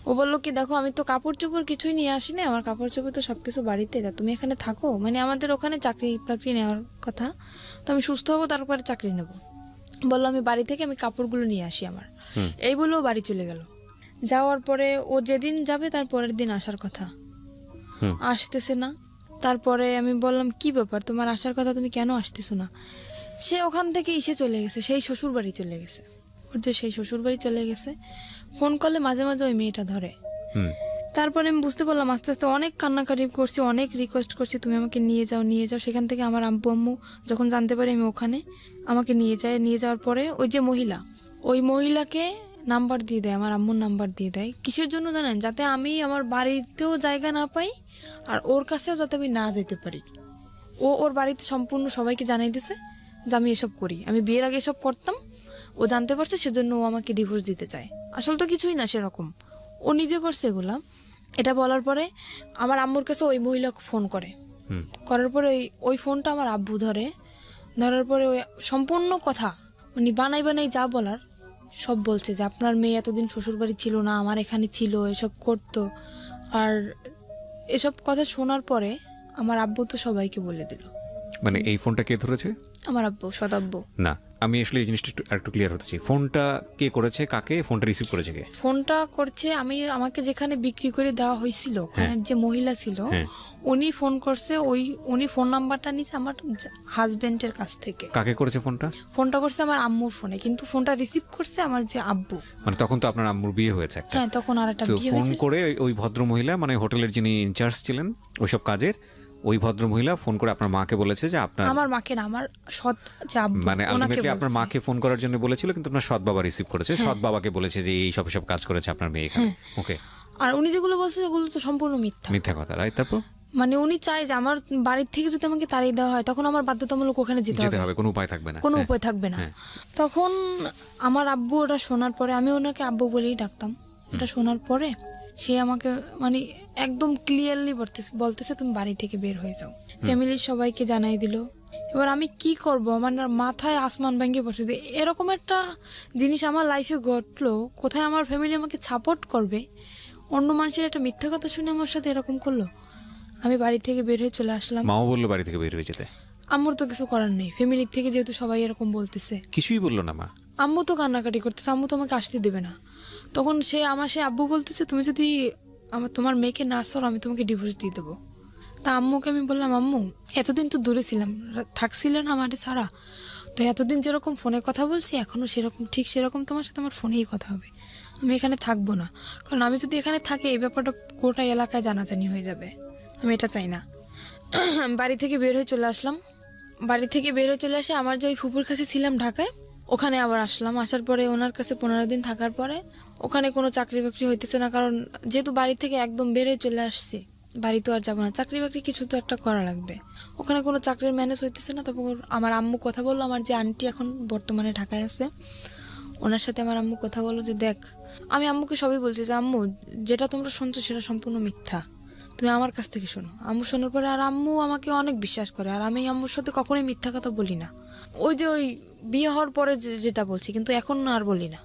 ও বললো কি, দেখো আমি তো কাপড় চোপড় কিছুই নিয়ে আসি না, আমার কাপড় চোপড় তো সব কিছু বাড়িতে, তা তুমি এখানে থাকো, মানে আমাদের ওখানে চাকরি বাকরি নেওয়ার কথা, তো আমি সুস্থ হবো তারপরে চাকরি নেব। বললো আমি বাড়ি থেকে আমি কাপড়গুলো নিয়ে আসি আমার, এই বলেও বাড়ি চলে গেল। যাওয়ার পরে ও যেদিন যাবে তার পরের দিন আসার কথা, আসতেছে না। তারপরে আমি বললাম কি ব্যাপার, তোমার আসার কথা, তুমি কেন আসতেছো না? সে ওখান থেকে এসে চলে গেছে, সেই শ্বশুর বাড়ি চলে গেছে, ওর যে সেই শ্বশুর বাড়ি চলে গেছে। ফোন করলে মাঝে মাঝে ওই মেয়েটা ধরে। তারপরে আমি বুঝতে পারলাম আস্তে আস্তে, অনেক কান্নাকাটি করছি, অনেক রিকোয়েস্ট করছি তুমি আমাকে নিয়ে যাও নিয়ে যাও। সেখান থেকে আমার আব্বু আম্মু যখন জানতে পারি আমি ওখানে, আমাকে নিয়ে যায়। নিয়ে যাওয়ার পরে ওই যে মহিলা, ওই মহিলাকে নাম্বার দিয়ে দেয়, আমার আম্মুর নাম্বার দিয়ে দেয়। কিসের জন্য জানেন? যাতে আমি আমার বাড়িতেও জায়গা না পাই, আর ওর কাছেও যাতে আমি না যেতে পারি। ও ওর বাড়িতে সম্পূর্ণ সবাইকে জানাই দিছে যে আমি এসব করি, আমি বিয়ের আগে এসব করতাম, ও জানতে পারছে, সেজন্য ও আমাকে ডিভোর্স দিতে চায়। আসলে তো কিছুই না সেরকম, ও নিজে করছে এগুলা। এটা বলার পরে আমার আম্মুর কাছে ওই মহিলা ফোন করে, করার পরে ওই ফোনটা আমার আব্বু ধরে। ধরার পরে ওই সম্পূর্ণ কথা মানে বানাই বানাই যা বলার সব বলছে, যে আপনার মেয়ে এতদিন শ্বশুরবাড়ি ছিল না, আমার এখানে ছিল, এসব করতো। আর এসব কথা শোনার পরে আমার আব্বু তো সবাইকে বলে দিল। মানে এই ফোনটা কে ধরেছে? আমার আব্বু, সদাব্বু। না, আমি আসলে এই জিনিসটা একটু ক্লিয়ার হতে চাই। ফোনটা কে করেছে, কাকে ফোনটা রিসিভ করেছে কে? ফোনটা করছে আমাকে যেখানে বিক্রি করে দেওয়া হয়েছিল, ওখানে যে মহিলা ছিল উনি ফোন করছে। উনি ফোন নাম্বারটা নিছে আমার হাজবেন্ডের কাছ থেকে। কাকে করেছে ফোনটা? ফোনটা করছে আমার আম্মুর ফোনে, কিন্তু ফোনটা রিসিভ করছে আমার যে আব্বু। মানে তখন তো আপনার আম্মুর বিয়ে হয়েছে একটা। হ্যাঁ, তখন আর একটা বিয়ে ফোন হয়েছে। করে ওই ভদ্র মহিলা, মানে হোটেলের যিনি ইনচার্জ ছিলেন ওইসব কাজের, ওই ভদ্র মহিলা ফোন করে আপনার মাকে বলেছে যে আপনার, আমার মাকে না, আমার সৎ যে আব্বু, মানে আলটিমেটলি আপনার মাকে ফোন করার জন্য বলেছিল, কিন্তু আপনার সৎ বাবা রিসিভ করেছে। সৎ বাবাকে বলেছে যে এই সব কাজ করেছে আপনার মেয়ে এখানে। ওকে। আর উনি যেগুলো বলছে ওগুলো তো সম্পূর্ণ মিথ্যা। মিথ্যা কথা, রাইট? তারপর মানে উনি চায় যে আমার বাড়ির থেকে যদি আমাকে তাড়িয়ে দেওয়া হয়, তখন আমার বাধ্যতামূলক ওখানে যেতে হবে, কোনো উপায় থাকবে না, কোনো উপায় থাকবে না। তখন আমার আব্বু ওটা শোনার পরে, আমি ওনাকে আব্বু বলেই ডাকতাম, এটা শোনার পরে সে আমাকে মানে একদম ক্লিয়ারলি বলতেছে তুমি বাড়ি থেকে বের হয়ে যাও। ফ্যামিলির সবাইকে জানাই দিল। এবার আমি কি করব, আমার মাথায় আসমান ভেঙে বসে দিয়ে এরকম একটা জিনিস আমার লাইফে ঘটলো, কোথায় আমার ফ্যামিলি আমাকে সাপোর্ট করবে, অন্য মানুষের একটা মিথ্যা কথা শুনে আমার সাথে এরকম করলো। আমি বাড়ি থেকে বের হয়ে চলে আসলাম। মাও বললো বাড়ি থেকে বের হয়ে যেতে? আম্মুর তো কিছু করার নেই, ফ্যামিলির থেকে যেহেতু সবাই এরকম বলতেছে। কিছুই বললো না মা? আম্মু তো কান্নাকাটি করতেছে, আম্মু তো আমাকে আসতে দেবে না। তখন সে আব্বু বলতেছে তুমি যদি তোমার মেয়েকে না সরো আমি তোমাকে ডিভোর্স দিয়ে দেবো। তা আম্মুকে আমি বললাম আম্মু এতদিন তো দূরে ছিলাম, থাকছিলেন আমাদের ছাড়া, তো এতদিন যেরকম ফোনে কথা বলছি এখনও সেরকম, ঠিক সেরকম তোমার সাথে আমার ফোনেই কথা হবে, আমি এখানে থাকবো না। কারণ আমি যদি এখানে থাকি এই ব্যাপারটা গোটা এলাকায় জানাজানি হয়ে যাবে, আমি এটা চাই না। বাড়ি থেকে বের হয়ে চলে আসলাম। বাড়ি থেকে বের হয়ে চলে আসে আমার যে ওই ফুপুর কাছে ছিলাম ঢাকায়, ওখানে আবার আসলাম। আসার পরে ওনার কাছে 15 দিন থাকার পরে ওখানে কোনো চাকরি বাকরি হইতেছে না, কারণ যেহেতু বাড়ি থেকে একদম বের হয়ে চলে আসছি, বাড়ি তো আর যাবো না, চাকরি বাকরি কিছু তো একটা করা লাগবে। ওখানে কোনো চাকরির ম্যানেজ হইতেছে না। তারপর আমার আম্মু কথা বললো, আমার যে আন্টি এখন বর্তমানে ঢাকায় আছে ওনার সাথে আমার আম্মু কথা বললো যে দেখ, আমি আম্মুকে সবই বলছি যে আম্মু যেটা তোমরা শুনছো সেটা সম্পূর্ণ মিথ্যা, তুমি আমার কাছ থেকে শোনো। আম্মু শোনার পরে আর আম্মু আমাকে অনেক বিশ্বাস করে, আর আমি আম্মুর সাথে কখনোই মিথ্যা কথা বলি না। ওই বিয়ে হওয়ার পরে যেটা বলছি, কিন্তু এখন আর বলি না,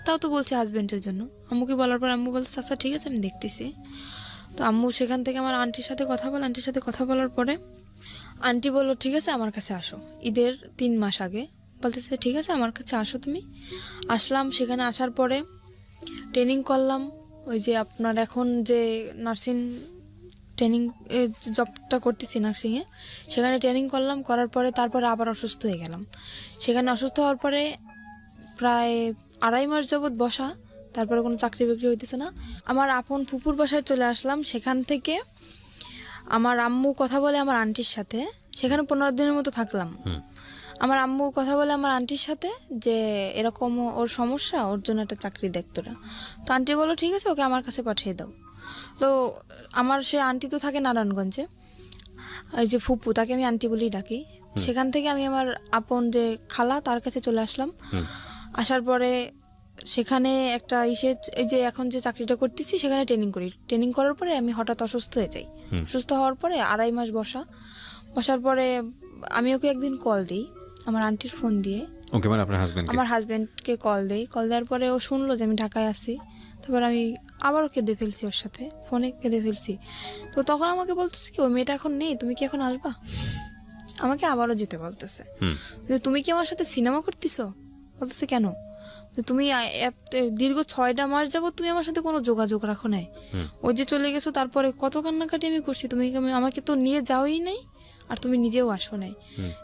তাও তো বলছি হাজবেন্ডের জন্য। আম্মুকে বলার পর আম্মু বলছে আচ্ছা ঠিক আছে আমি দেখতেছি। তো আম্মু সেখান থেকে আমার আন্টির সাথে কথা বলে, আন্টির সাথে কথা বলার পরে আন্টি বললো ঠিক আছে আমার কাছে আসো। ঈদের 3 মাস আগে বলতেছে ঠিক আছে আমার কাছে আসো তুমি। আসলাম, সেখানে আসার পরে ট্রেনিং করলাম, ওই যে আপনার এখন যে নার্সিং ট্রেনিং জবটা করতেছি নার্সিংয়ে, সেখানে ট্রেনিং করলাম। করার পরে তারপরে আবার অসুস্থ হয়ে গেলাম। সেখানে অসুস্থ হওয়ার পরে প্রায় 2.5 মাস যাবৎ বসা, তারপরে কোনো চাকরি বাকরি হইতেছে না। আমার আপন ফুপুর বাসায় চলে আসলাম। সেখান থেকে আমার আম্মু কথা বলে আমার আন্টির সাথে, সেখানে 15 দিনের মতো থাকলাম। আমার আম্মু কথা বলে আমার আন্টির সাথে যে এরকম ওর সমস্যা, ওর জন্য একটা চাকরি দেখতো না। তো আন্টি বললো ঠিক আছে, ওকে আমার কাছে পাঠিয়ে দাও। তো আমার সে আন্টি তো থাকে নারায়ণগঞ্জে, ওই যে ফুপু, তাকে আমি আন্টি বলেই ডাকি। সেখান থেকে আমি আমার আপন যে খালা তার কাছে চলে আসলাম। আসার পরে সেখানে একটা এই যে এখন যে চাকরিটা করতেছি সেখানে ট্রেনিং করি। ট্রেনিং করার পরে আমি হঠাৎ অসুস্থ হয়ে যাই। অসুস্থ হওয়ার পরে 2.5 মাস বসার পরে আমি ওকে একদিন কল দিই আমার আন্টির ফোন দিয়ে। ওকে, মানে আপনার হাজবেন্ড? আমার হাজব্যান্ডকে কল দেওয়ার পরে ও শুনলো যে আমি ঢাকায় আছি। তারপর আমি আবারও কেঁদে ফেলছি, ওর সাথে ফোনে কেঁদে ফেলছি। তো তখন আমাকে বলতেছে কি, ওই মেয়েটা এখন নেই, তুমি কি এখন আসবা? আমাকে আবারও যেতে বলতেছে যে তুমি কি আমার সাথে সিনেমা করতেছো? বলতেছে কেন? তুমি দীর্ঘ 6টা মাস যাবত তুমি আমার সাথে কোনো যোগাযোগ রাখো নাই। ওই যে চলে গেছো, তারপরে কত কান্নাকাটি আমি করছি, তুমি আমাকে তো নিয়ে যাওই নাই, আর তুমি নিজেও আসো নাই,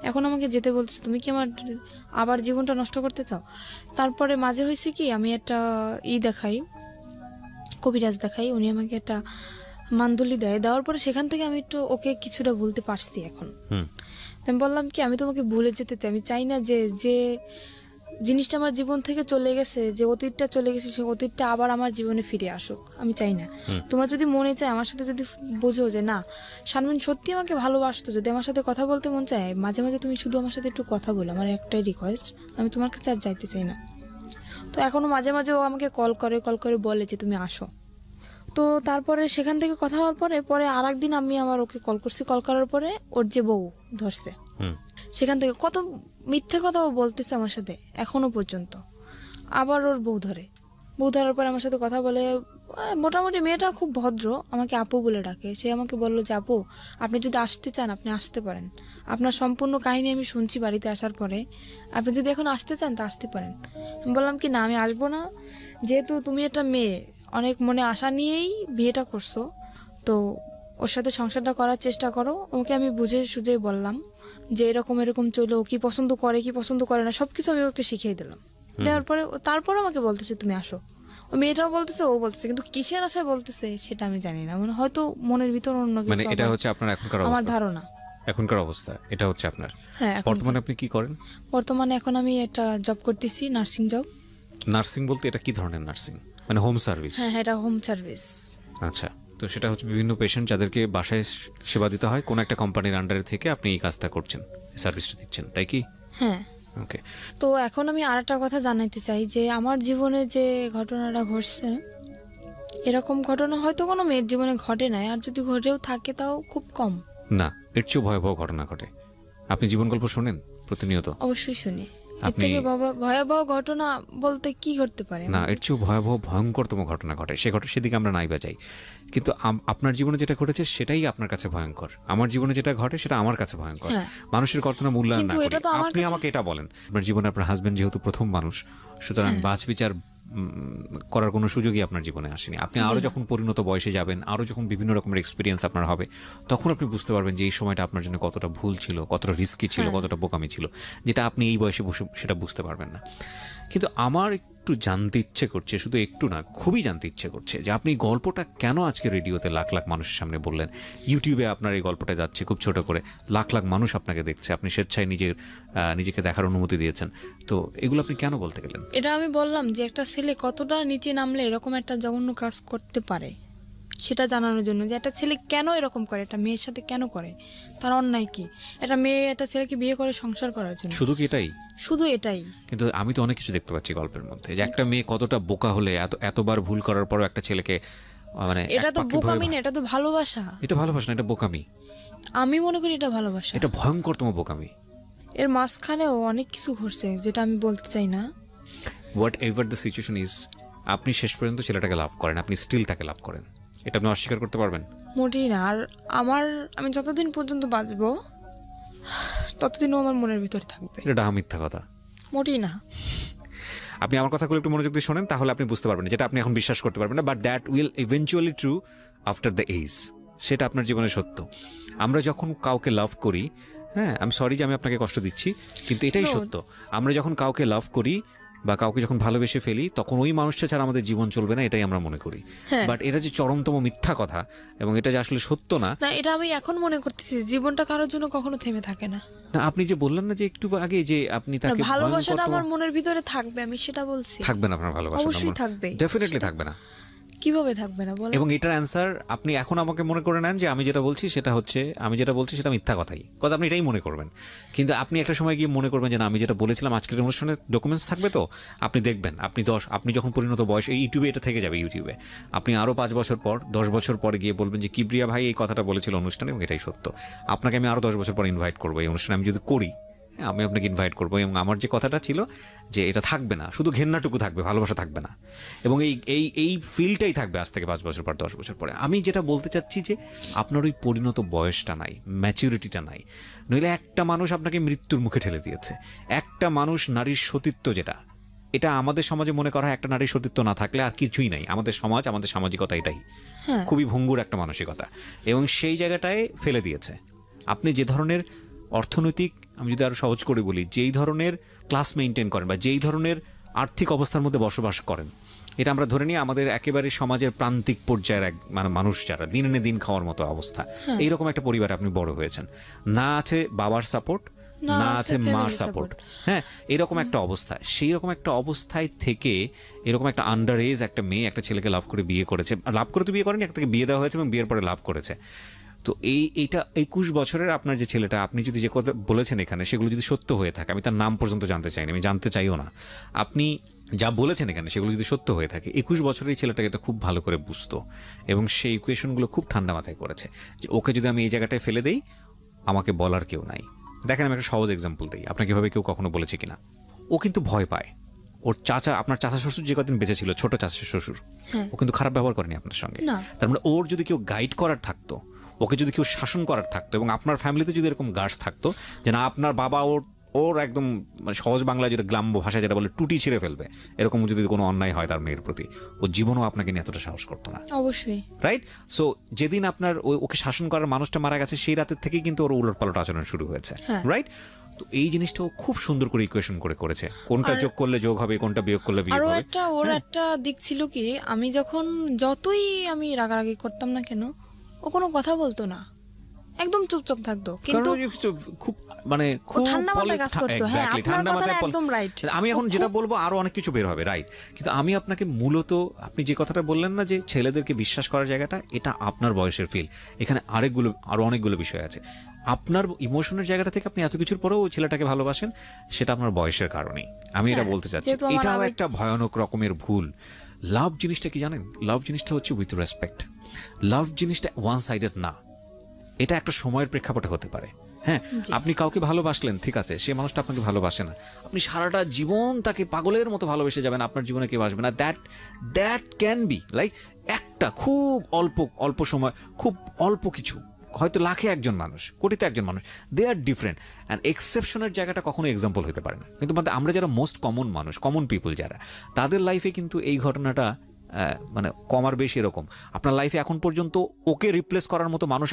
এখন আমাকে যেতে বলছো, তুমি কি আমার আবার জীবনটা নষ্ট করতে চাও? তারপরে মাঝে হয়েছে কি, আমি একটা কবিরাজ দেখাই, উনি আমাকে একটা মান্দুলি দেওয়ার পরে সেখান থেকে আমি একটু ওকে কিছুটা ভুলতে পারছি এখন। আমি বললাম কি, আমি তোমাকে ভুলে যেতে চাই, আমি চাই না যে জিনিসটা আমার জীবন থেকে চলে গেছে, যে অতীতটা চলে গেছে, সেই অতীতটা আবার আমার জীবনে ফিরে আসুক, আমি চাই না। তোমার যদি মনে চায় আমার সাথে, যদি বোঝো যে না শারমিন সত্যি আমাকে ভালোবাসতো, যদি আমার সাথে কথা বলতে মন চায়, মাঝে মাঝে তুমি শুধু আমার সাথে একটু কথা বলো, আমার একটাই রিকোয়েস্ট, আমি তোমার কাছে আর যাইতে চাই না। তো এখনো মাঝে মাঝে ও আমাকে কল করে বলে যে তুমি আসো। তো তারপরে সেখান থেকে কথা হওয়ার পরে আর একদিন আমি আবার ওকে কল করছি। কল করার পরে ওর যে বউ ধরছে, সেখান থেকে কত মিথ্যে কথা ও বলতেছে আমার সাথে এখনো পর্যন্ত। আবার ওর বউ ধরার পরে আমার সাথে কথা বলে। মোটামুটি মেয়েটা খুব ভদ্র, আমাকে আপু বলে ডাকে। সে আমাকে বললো যে আপু, আপনি যদি আসতে চান আপনি আসতে পারেন, আপনার সম্পূর্ণ কাহিনী আমি শুনছি বাড়িতে আসার পরে, আপনি যদি এখন আসতে চান তা আসতে পারেন। আমি বললাম কি না, আমি আসবো না, যেহেতু তুমি একটা মেয়ে অনেক মনে আশা নিয়েই বিয়েটা করছো, তো ওর সাথে সংসারটা করার চেষ্টা করো। ওকে আমি বুঝে সুঝে বললাম যে এরকম চলো, ও কি পছন্দ করে না সবকিছু আমি ওকে শিখিয়ে দিলাম। দেওয়ার পরে তারপরে আমাকে বলতেছে তুমি আসো। ওই মেয়েটাও বলতেছে, ও বলতেছে, কিন্তু কিসের আশায় বলতেছে সেটা আমি জানি না, মানে হয়তো মনের ভিতর অন্য কিছু। মানে এটা হচ্ছে আপনার এখনকার আমার অবস্থা? ধারণা এখনকার অবস্থা এটা হচ্ছে আপনার। হ্যাঁ। বর্তমানে আপনি কি করেন? বর্তমানে এখন আমি একটা জব করতেছি, নার্সিং জব। নার্সিং বলতে এটা কি ধরনের নার্সিং? মানে হোম সার্ভিস? হ্যাঁ, এটা হোম সার্ভিস। আচ্ছা, তো সেটা হচ্ছে বিভিন্ন পেশেন্ট যাদেরকে বাসায় সেবা দিতে হয়, কোন একটা কোম্পানির আন্ডারে থেকে আপনি এই কাজটা করছেন, সার্ভিসটা দিচ্ছেন, তাই কি? হ্যাঁ। ওকে। তো এখন আমি আরেকটা কথা জানাইতে চাই যে আমার জীবনে যে ঘটনাটা ঘটছে, এরকম ঘটনা হয়তো কোনো মেয়ের জীবনে ঘটে নাই, আর যদি ঘটেও থাকে তাও খুব কম। না, এর চেয়েও ভয়াবহ ঘটনা ঘটে। আপনি জীবন গল্প শোনেন প্রতিনিয়ত? অবশ্যই শুনি। এর থেকে ভয়াবহ ঘটনা বলতে কি ঘটতে পারে? না, এর চেয়েও ভয়াবহ ভয়ঙ্করতম ঘটনা ঘটে, সেদিকে আমরা নাই বা যাই, কিন্তু আপনার জীবনে যেটা ঘটেছে সেটাই আপনার কাছে ভয়ঙ্কর। আমার জীবনে যেটা ঘটে সেটা আমার কাছে ভয়ঙ্কর। মানুষের ঘটনা মূল্যায়ন না করে আপনি আমাকে এটা বলেন, আপনার জীবনে আপনার হাজবেন্ড যেহেতু প্রথম মানুষ, সুতরাং বাছ বিচার করার কোনো সুযোগই আপনার জীবনে আসেনি। আপনি আরও যখন পরিণত বয়সে যাবেন, আরও যখন বিভিন্ন রকমের এক্সপিরিয়েন্স আপনার হবে, তখন আপনি বুঝতে পারবেন যে এই সময়টা আপনার জন্য কতটা ভুল ছিল, কতটা রিস্কি ছিল, কতটা বোকামি ছিল, যেটা আপনি এই বয়সে বসে সেটা বুঝতে পারবেন না। কিন্তু আমার একটু জানতে ইচ্ছে করছে, শুধু একটু না, খুবই জানতে ইচ্ছে করছে যে আপনি গল্পটা কেন আজকে রেডিওতে লাখ লাখ মানুষের সামনে বললেন। ইউটিউবে আপনার এই গল্পটা যাচ্ছে খুব ছোট করে, লাখ লাখ মানুষ আপনাকে দেখছে, আপনি স্বেচ্ছায় নিজেকে দেখার অনুমতি দিয়েছেন, তো এগুলো আপনি কেন বলতে গেলেন? এটা আমি বললাম যে একটা ছেলে কতটা নিচে নামলে এরকম একটা জঘন্য কাজ করতে পারে সেটা জানানোর জন্য, যে একটা ছেলে কেন এরকম করে, একটা মেয়ের সাথে কেন করে, তার অন্যায় কি? একটা মেয়ে একটা ছেলেকে বিয়ে করে সংসার করার জন্য, শুধু কি এটাই? শুধু এটাই? কিন্তু আমি তো অনেক কিছু দেখতে পাচ্ছি গল্পের মধ্যে, যে একটা মেয়ে কতটা বোকা হলে এতবার ভুল করার পরও একটা ছেলেকে, মানে এটা তো বোকামি না, এটা তো ভালোবাসা। এটা ভালোবাসা না, এটা বোকামি। আমি মনে করি এটা ভালোবাসা। এটা ভয়ঙ্করতম বোকামি। এর মাঝখানেও অনেক কিছু ঘটছে যেটা আমি বলতে চাই না। What ever the situation is, আপনি শেষ পর্যন্ত ছেলেটাকে লাভ করেন, আপনি স্টিল তাকে লাভ করেন, এটা আপনি অস্বীকার করতে পারবেন? মোটেই না। আর আমি যতদিন পর্যন্ত বাঁচবো ততদিনও আমার মনের ভিতরে থাকবে। এটা মিথ্যা কথা। মোটেই না। আপনি আমার কথাগুলো একটু মনোযোগ দিয়ে শোনেন, তাহলে আপনি বুঝতে পারবেন, যেটা আপনি এখন বিশ্বাস করতে পারবেন না, but that will eventually true after the age. সেটা আপনার জীবনে সত্য। আমরা যখন কাউকে লাভ করি, হ্যাঁ, আমি সরি যে আমি আপনাকে কষ্ট দিচ্ছি, কিন্তু এটাই সত্য, আমরা যখন কাউকে লাভ করি বা কাউকে যখন ভালোবেসে ফেলি তখন ওই মানুষটা ছাড়া আমাদের জীবন চলবে না, এটাই আমরা মনে করি। বাট এটা যে চরমতম মিথ্যা কথা এবং এটা যে আসলে সত্য না, না এটা আমি এখন মনে করতেছি, জীবনটা কারোর জন্য কখনো থেমে থাকে না। না আপনি যে বললেন না যে একটু আগে যে আপনি তাকে ভালোবাসাটা আমার মনের ভিতরে থাকবে, আমি সেটা বলছি। থাকবে না আপনার ভালোবাসা? অবশ্যই থাকবে, ডেফিনেটলি থাকবে না। কিভাবে থাকবে না বলেন? এবং এটার অ্যান্সার আপনি এখন আমাকে মনে করে নেন যে আমি যেটা বলছি সেটা হচ্ছে, আমি যেটা বলছি সেটা মিথ্যা কথাই, কথা আপনি এটাই মনে করবেন। কিন্তু আপনি একটা সময় গিয়ে মনে করবেন যে না, আমি যেটা বলেছিলাম আজকের অনুষ্ঠানে ডকুমেন্টস থাকবে, তো আপনি দেখবেন আপনি যখন পরিণত বয়স, এই ইউটিউবে এটা থেকে যাবে, ইউটিউবে আপনি আরও 5 বছর পর 10 বছর পরে গিয়ে বলবেন যে কিবরিয়া ভাই এই কথাটা বলেছিল অনুষ্ঠানে এবং এটাই সত্য। আপনাকে আমি আরও 10 বছর পর ইনভাইট করবো এই অনুষ্ঠানে, আমি যদি করি, আমি আপনাকে ইনভাইট করবো এবং আমার যে কথাটা ছিল যে এটা থাকবে না, শুধু ঘেন্নাটুকু থাকবে, ভালোবাসা থাকবে না। এবং এই ফিলটাই থাকবে আজ থেকে 5 বছর পর, 10 বছর পরে। আমি যেটা বলতে চাচ্ছি যে আপনার ওই পরিণত বয়সটা নাই, ম্যাচুরিটিটা নাই। নইলে একটা মানুষ আপনাকে মৃত্যুর মুখে ঠেলে দিয়েছে, একটা মানুষ, নারীর সতীত্ব যেটা, এটা আমাদের সমাজে মনে করা হয় একটা নারীর সতীত্ব না থাকলে আর কিছুই নাই। আমাদের সমাজ, আমাদের সামাজিকতা এটাই, খুবই ভঙ্গুর একটা মানসিকতা, এবং সেই জায়গাটায় ফেলে দিয়েছে। আপনি যে ধরনের অর্থনৈতিক, আমি যদি আরও সহজ করে বলি, যেই ধরনের ক্লাস মেনটেন করেন বা যেই ধরনের আর্থিক অবস্থার মধ্যে বসবাস করেন, এটা আমরা ধরে নিই আমাদের একেবারে সমাজের প্রান্তিক পর্যায়ের এক মানে মানুষ যারা দিনে দিন খাওয়ার মতো অবস্থা, এইরকম একটা পরিবারে আপনি বড় হয়েছেন, না আছে বাবার সাপোর্ট, না আছে মার সাপোর্ট, হ্যাঁ, এরকম একটা অবস্থা। সেই রকম একটা অবস্থায় থেকে এরকম একটা আন্ডার এজ একটা মেয়ে একটা ছেলেকে লাভ করে বিয়ে করেছে, লাভ করে তো বিয়ে করেনি, একটা বিয়ে দেওয়া হয়েছে এবং বিয়ের পরে লাভ করেছে। তো এইটা 21 বছরের আপনার যে ছেলেটা, আপনি যদি যে কথা বলেছেন এখানে সেগুলো যদি সত্য হয়ে থাকে, আমি তার নাম পর্যন্ত জানতে চাইনি, আমি জানতে চাইও না, আপনি যা বলেছেন এখানে সেগুলো যদি সত্য হয়ে থাকে, 21 বছরের এই ছেলেটাকে এটা খুব ভালো করে বুঝতো এবং সেই ইকুয়েশনগুলো খুব ঠান্ডা মাথায় করেছে যে ওকে যদি আমি এই জায়গাটায় ফেলে দেই, আমাকে বলার কেউ নাই। দেখেন আমি একটা সহজ এক্সাম্পল দিই, আপনাকে এভাবে কেউ কখনো বলেছে কিনা। ও কিন্তু ভয় পায়, ওর চাচা, আপনার চাচা শ্বশুর যে কদিন বেঁচে ছিল, ছোট চাচা শ্বশুর, ও কিন্তু খারাপ ব্যবহার করেনি আপনার সঙ্গে। তার মানে ওর যদি কেউ গাইড করার থাকতো, ওকে যদি কেউ শাসন করার থাকতো, এবং আপনার ফ্যামিলিতে যদি এরকম গার্ডস থাকতো যে না আপনার বাবা ওর একদম মানে সহজ বাংলা যেটা গ্রাম্য ভাষা যেটা বলে টুটি ছিঁড়ে ফেলবে, এরকম যদি কোনো অন্যায় হয় তার মেয়ের প্রতি, ও জীবনও আপনাকে নিয়ে এতটা সাহস করতো না। অবশ্যই, রাইট? সো যেদিন আপনার ওকে শাসন করার মানুষটা মারা গেছে, সেই রাতের থেকেই কিন্তু ওর উলটপালট আচরণ শুরু হয়েছে। রাইট? তো এই জিনিসটাও খুব সুন্দর করে ইকুয়েশন করে করেছে, কোনটা যোগ করলে যোগ হবে, কোনটা বিয়োগ করলে বিয়োগ হবে। ওর একটা দিক ছিল কি, আমি যখন যতই আমি রাগারাগি করতাম না কেন, ও কোনো কথা বলতো না, একদম চুপচাপ থাকতো, কিন্তু খুব মানে খুব ঠান্ডা মাথায় কাজ করতো। হ্যাঁ, আপনার কথাটা একদম রাইট। আমি এখন যেটা বলবো আরো অনেক কিছু বের হবে, রাইট? কিন্তু আমি আপনাকে মূলত, আপনি যে কথাটা বললেন না যে ছেলেদেরকে বিশ্বাস করার জায়গাটা, এটা আপনার বয়সের ফিল। এখানে আরো অনেকগুলো বিষয় আছে। আপনার ইমোশনের জায়গাটা থেকে আপনি এত কিছুর পরেও ওই ছেলেটাকে ভালোবাসেন, সেটা আপনার বয়সের কারণেই। আমি এটা বলতে চাচ্ছি, এটাও একটা ভয়ানক রকমের ভুল। লাভ জিনিসটা কি জানেন? লাভ জিনিসটা হচ্ছে উইথ রেসপেক্ট। লাভ জিনিসটা ওয়ান সাইডেড না, এটা একটা সময়ের প্রেক্ষাপটে হতে পারে। হ্যাঁ, আপনি কাউকে ভালোবাসলেন, ঠিক আছে, সে মানুষটা আপনাকে ভালোবাসে না, আপনি সারাটা জীবন তাকে পাগলের মতো ভালোবেসে যাবেন, আপনার জীবনে কেউ আসবে না। দ্যাট ক্যান বি লাইক একটা খুব অল্প সময়, খুব অল্প কিছু, হয়তো লাখে একজন মানুষ, কোটিতে একজন মানুষ, দে আর ডিফারেন্ট। অ্যান্ড এক্সেপশনের জায়গাটা কখনো এক্সাম্পল হতে পারে না। কিন্তু আমরা যারা মোস্ট কমন মানুষ, কমন পিপল যারা, তাদের লাইফে কিন্তু এই ঘটনাটা মানে কম আর বেশি এরকম। আপনার লাইফে এখন পর্যন্ত ওকে রিপ্লেস করার মতো মানুষ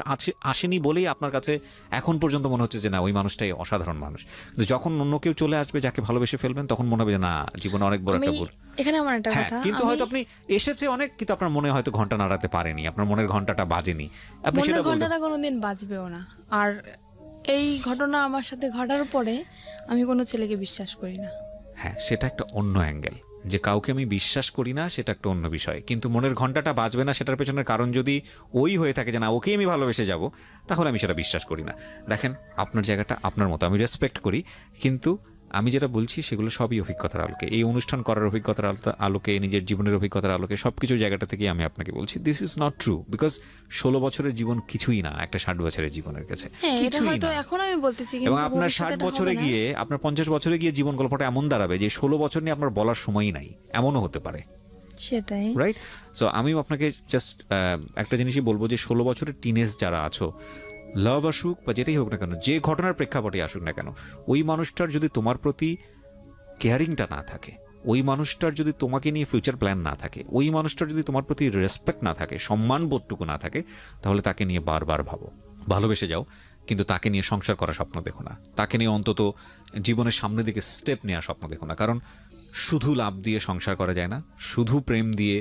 আসেনি বলেই আপনার কাছে এখন পর্যন্ত মনে হচ্ছে যে না, ওই মানুষটাই অসাধারণ মানুষ। কিন্তু যখন অন্য কেউ চলে আসবে যাকে ভালোবেসে ফেলবেন, তখন মনে হবে যে না, জীবনে অনেক বড় একটা ভুল। এখানে আমার একটা কথা, কিন্তু হয়তো আপনি এসেছে অনেক, কিন্তু আপনার মনে হয়তো ঘন্টা নাড়াতে পারেনি, আপনার মনের ঘন্টাটা বাজেনি, আপনি সেটা বলতে, ঘন্টাটা কোনোদিন বাজবেও না। আর এই ঘটনা আমার সাথে ঘটার পরে আমি কোনো ছেলেকে বিশ্বাস করি না। হ্যাঁ, সেটা একটা অন্য অ্যাঙ্গেল, যে কাউকে আমি বিশ্বাস করি না সেটা একটা অন্য বিষয়। কিন্তু মনের ঘন্টাটা বাজবে না, সেটার পেছনের কারণ যদি ওই হয়ে থাকে যে না, ওকেই আমি ভালোবেসে যাব, তাহলে আমি সেটা বিশ্বাস করি না। দেখেন, আপনার জায়গাটা আপনার মতো, আমি রেসপেক্ট করি, কিন্তু আমি যেটা বলছি সেগুলো সবই অভিজ্ঞতার আলোকে, এই অনুষ্ঠান করার অভিজ্ঞতার আলোকে, নিজের জীবনের অভিজ্ঞতার আলোকে, সব কিছু জায়গাটা থেকে আমি আপনাকে বলছি this is not true. Because 16 বছরের জীবন কিছুই না একটা 60 বছরের জীবনের কাছে, কিছুই না। এখন আমি বলতেছি, এবং আপনার 60 বছরে গিয়ে, আপনার 50 বছরে গিয়ে জীবন গল্পটা এমন দাঁড়াবে যে 16 বছর নিয়ে আপনার বলার সময়ই নাই, এমনও হতে পারে। সেটাই, রাইট? সো আমি আপনাকে জাস্ট একটা জিনিসই বলবো যে 16 বছরের টিনেজ যারা আছো, লাভ আসুক বা যেটাই হোক না কেন, যে ঘটনার প্রেক্ষাপটে আসুক না কেন, ওই মানুষটার যদি তোমার প্রতি কেয়ারিংটা না থাকে, ওই মানুষটার যদি তোমাকে নিয়ে ফিউচার প্ল্যান না থাকে, ওই মানুষটার যদি তোমার প্রতি রেসপেক্ট না থাকে, সম্মান বোধটুকু না থাকে, তাহলে তাকে নিয়ে বারবার ভাবো, ভালোবেসে যাও, কিন্তু তাকে নিয়ে সংসার করার স্বপ্ন দেখো না, তাকে নিয়ে অন্তত জীবনের সামনের দিকে স্টেপ নেওয়ার স্বপ্ন দেখো না। কারণ শুধু লাভ দিয়ে সংসার করা যায় না, শুধু প্রেম দিয়ে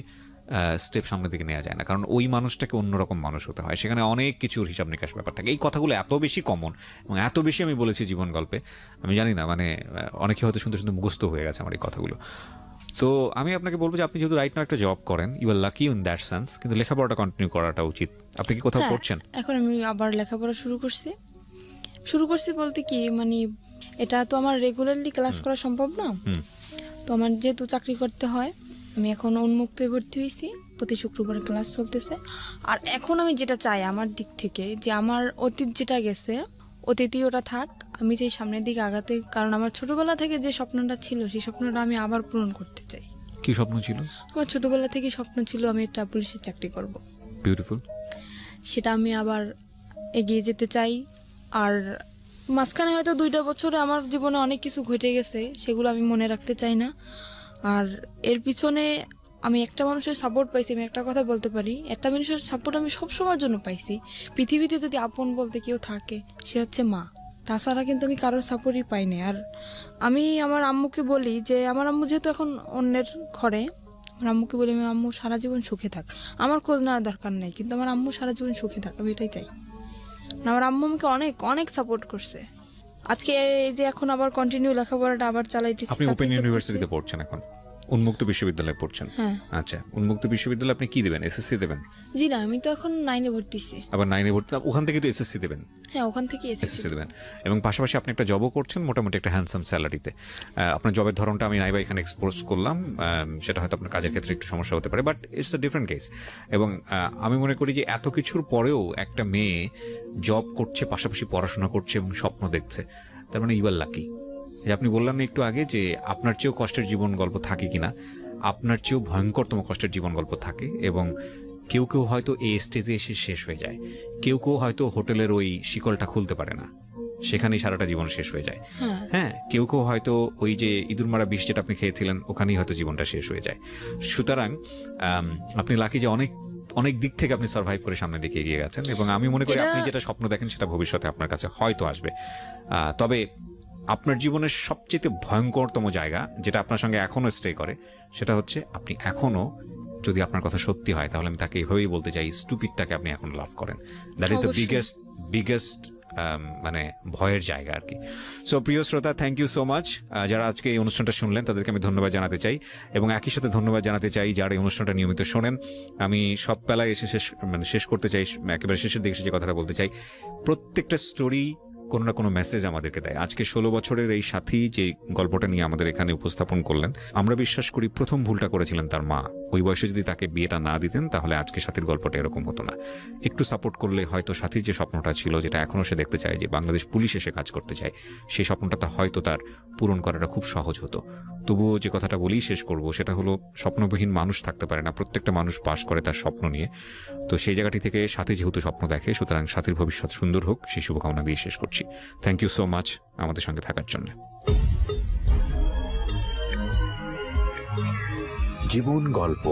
স্টেপ সামনের দিকে নেওয়া যায় না, কারণ ওই মানুষটাকে অন্যরকম মানুষ হতে হয়, সেখানে অনেক কিছুর হিসাব নিকাশ ব্যাপার থাকে। এই কথাগুলো এত বেশি কমন এবং এত বেশি আমি বলেছি জীবন গল্পে, আমি জানি না মানে অনেকে হয়তো শুনতে শুনতে মুখস্থ হয়ে গেছে আমার এই কথাগুলো। তো আমি আপনাকে বলবো যে আপনি যেহেতু রাইট নাও একটা জব করেন, you are lucky in that sense, কিন্তু লেখাপড়াটা কন্টিনিউ করাটা উচিত। আপনি কি কোথাও পড়ছেন? এখন আমি আবার লেখাপড়া শুরু করছি বলতে কি মানে এটা তো আমার রেগুলারলি ক্লাস করা সম্ভব না, তো আমার যেহেতু চাকরি করতে হয় আমি এখন উন্মুক্তে ভর্তি হয়েছি, প্রতি শুক্রবার ক্লাস চলতেছে। আর এখন আমি যেটা চাই আমার দিক থেকে যে আমার অতীত যেটা গেছে অতীতই ওটা থাক, আমি চাই সামনের দিকে আগাতে, কারণ আমার ছোটবেলা থেকে যে স্বপ্নটা ছিল সেই স্বপ্নটা আমি আবার পূরণ করতে চাই। কি স্বপ্ন ছিল? আমার ছোটবেলা থেকে স্বপ্ন ছিল আমি একটা পুলিশের চাকরি করব। বিউটিফুল। সেটা আমি আবার এগিয়ে যেতে চাই। আর মাঝখানে হয়তো 2টা বছরে আমার জীবনে অনেক কিছু ঘটে গেছে, সেগুলো আমি মনে রাখতে চাই না। আর এর পিছনে আমি একটা মানুষের সাপোর্ট পাইছি, আমি একটা কথা বলতে পারি, একটা মানুষের সাপোর্ট আমি সব সময়ের জন্য পাইছি। পৃথিবীতে যদি আপন বলতে কেউ থাকে সে হচ্ছে মা, তাছাড়া কিন্তু আমি কারোর সাপোর্টই পাইনি। আর আমি আমার আম্মুকে বলি যে আমার আম্মু যেহেতু এখন অন্যের ঘরে, আমার আম্মুকে বলি আমি আম্মু সারা জীবন সুখে থাক, আমার খোঁজ নেওয়ার দরকার নেই, কিন্তু আমার আম্মু সারা জীবন সুখে থাক, আমি এটাই চাই। আমার আম্মু আমাকে অনেক অনেক সাপোর্ট করছে। আজকে এই যে এখন আবার কন্টিনিউ লেখাপড়াটা আবার চালাইতেছি। আপনি ওপেন ইউনিভার্সিটিতে পড়ছেন এখন, উন্মুক্ত বিশ্ববিদ্যালয়ে পড়ছেন? হ্যাঁ। আচ্ছা, উন্মুক্ত বিশ্ববিদ্যালয়ে আপনি কি দেবেন? এসএসসি দেবেন? জি না, আমি তো এখন 9-এ ভর্তিছি। আবার 9-এ ভর্তি, ওখান থেকে তো এসএসসি দেবেন? হ্যাঁ, ওখান থেকে এসএসসি দেবেন, এবং পাশাপাশি আপনি একটা জবও করছেন মোটামুটি একটা হ্যান্ডসাম স্যালারিতে। আপনার জবের ধরনটা আমি নাইবা এখানে এক্সপোজ করলাম, সেটা হয়তো আপনার কাজের ক্ষেত্রে একটু সমস্যা হতে পারে, but it's a different case. এবং আমি মনে করি যে এত কিছুর পরেও একটা মেয়ে জব করছে, পাশাপাশি পড়াশোনা করছে এবং স্বপ্ন দেখছে, তার মানে ইউ আর লাকি। আপনি বললেন না একটু আগে যে আপনার চেয়েও কষ্টের জীবন গল্প থাকে কিনা, আপনার চেয়েও ভয়ঙ্করতম কষ্টের জীবন গল্প থাকে, এবং কেউ কেউ হয়তো এই স্টেজে এসে শেষ হয়ে যায়, কেউ কেউ হয়তো হোটেলের ওই শিকলটা খুলতে পারে না, সেখানেই সারাটা জীবন শেষ হয়ে যায়। হ্যাঁ, কেউ কেউ হয়তো ওই যে ইঁদুর মারা বিষ যেটা আপনি খেয়েছিলেন ওখানেই হয়তো জীবনটা শেষ হয়ে যায়। সুতরাং আপনি লাকি যে অনেক অনেক দিক থেকে আপনি সার্ভাইভ করে সামনের দিকে এগিয়ে গেছেন, এবং আমি মনে করি আপনি যেটা স্বপ্ন দেখেন সেটা ভবিষ্যতে আপনার কাছে হয়তো আসবে। তবে আপনার জীবনের সবচেয়ে ভয়ঙ্করতম জায়গা যেটা আপনার সঙ্গে এখনো স্টে করে, সেটা হচ্ছে আপনি এখনো, যদি আপনার কথা সত্যি হয় তাহলে আমি তাকে এভাবেই বলতে চাই, স্টুপিডটাকে আপনি এখন লাভ করেন। দ্যাট ইজ দ্য বিগেস্ট মানে ভয়ের জায়গা আর কি। সো প্রিয় শ্রোতা, থ্যাংক ইউ সো মাচ। যারা আজকে এই অনুষ্ঠানটা শুনলেন তাদেরকে আমি ধন্যবাদ জানাতে চাই, এবং একই সাথে ধন্যবাদ জানাতে চাই যারা এই অনুষ্ঠানটা নিয়মিত শোনেন। আমি সব বেলায় এসে শেষ করতে চাই, একেবারে শেষের দিকে এসে যে কথাটা বলতে চাই, প্রত্যেকটা স্টোরি কোনো না কোনো মেসেজ আমাদেরকে দেয়। আজকে 16 বছরের এই সাথী যে গল্পটা নিয়ে আমাদের এখানে উপস্থাপন করলেন, আমরা বিশ্বাস করি প্রথম ভুলটা করেছিলেন তার মা। ওই বয়সে যদি তাকে বিয়েটা না দিতেন তাহলে আজকে সাথীর গল্পটা এরকম হতো না। একটু সাপোর্ট করলে হয়তো সাথীর যে স্বপ্নটা ছিল, যেটা এখনও সে দেখতে চায় যে বাংলাদেশ পুলিশ এসে কাজ করতে চায়, সেই স্বপ্নটা হয়তো তার পূরণ করাটা খুব সহজ হতো। তবুও যে কথাটা বলেই শেষ করব সেটা হলো, স্বপ্নবিহীন মানুষ থাকতে পারে না, প্রত্যেকটা মানুষ বাস করে তার স্বপ্ন নিয়ে। তো সেই জায়গাটি থেকে সাথী যেহেতু স্বপ্ন দেখে, সুতরাং সাথীর ভবিষ্যৎ সুন্দর হোক, সেই শুভকামনা দিয়ে শেষ করছি। থ্যাংক ইউ সো মাচ আমাদের সঙ্গে থাকার জন্য। জীবন গল্প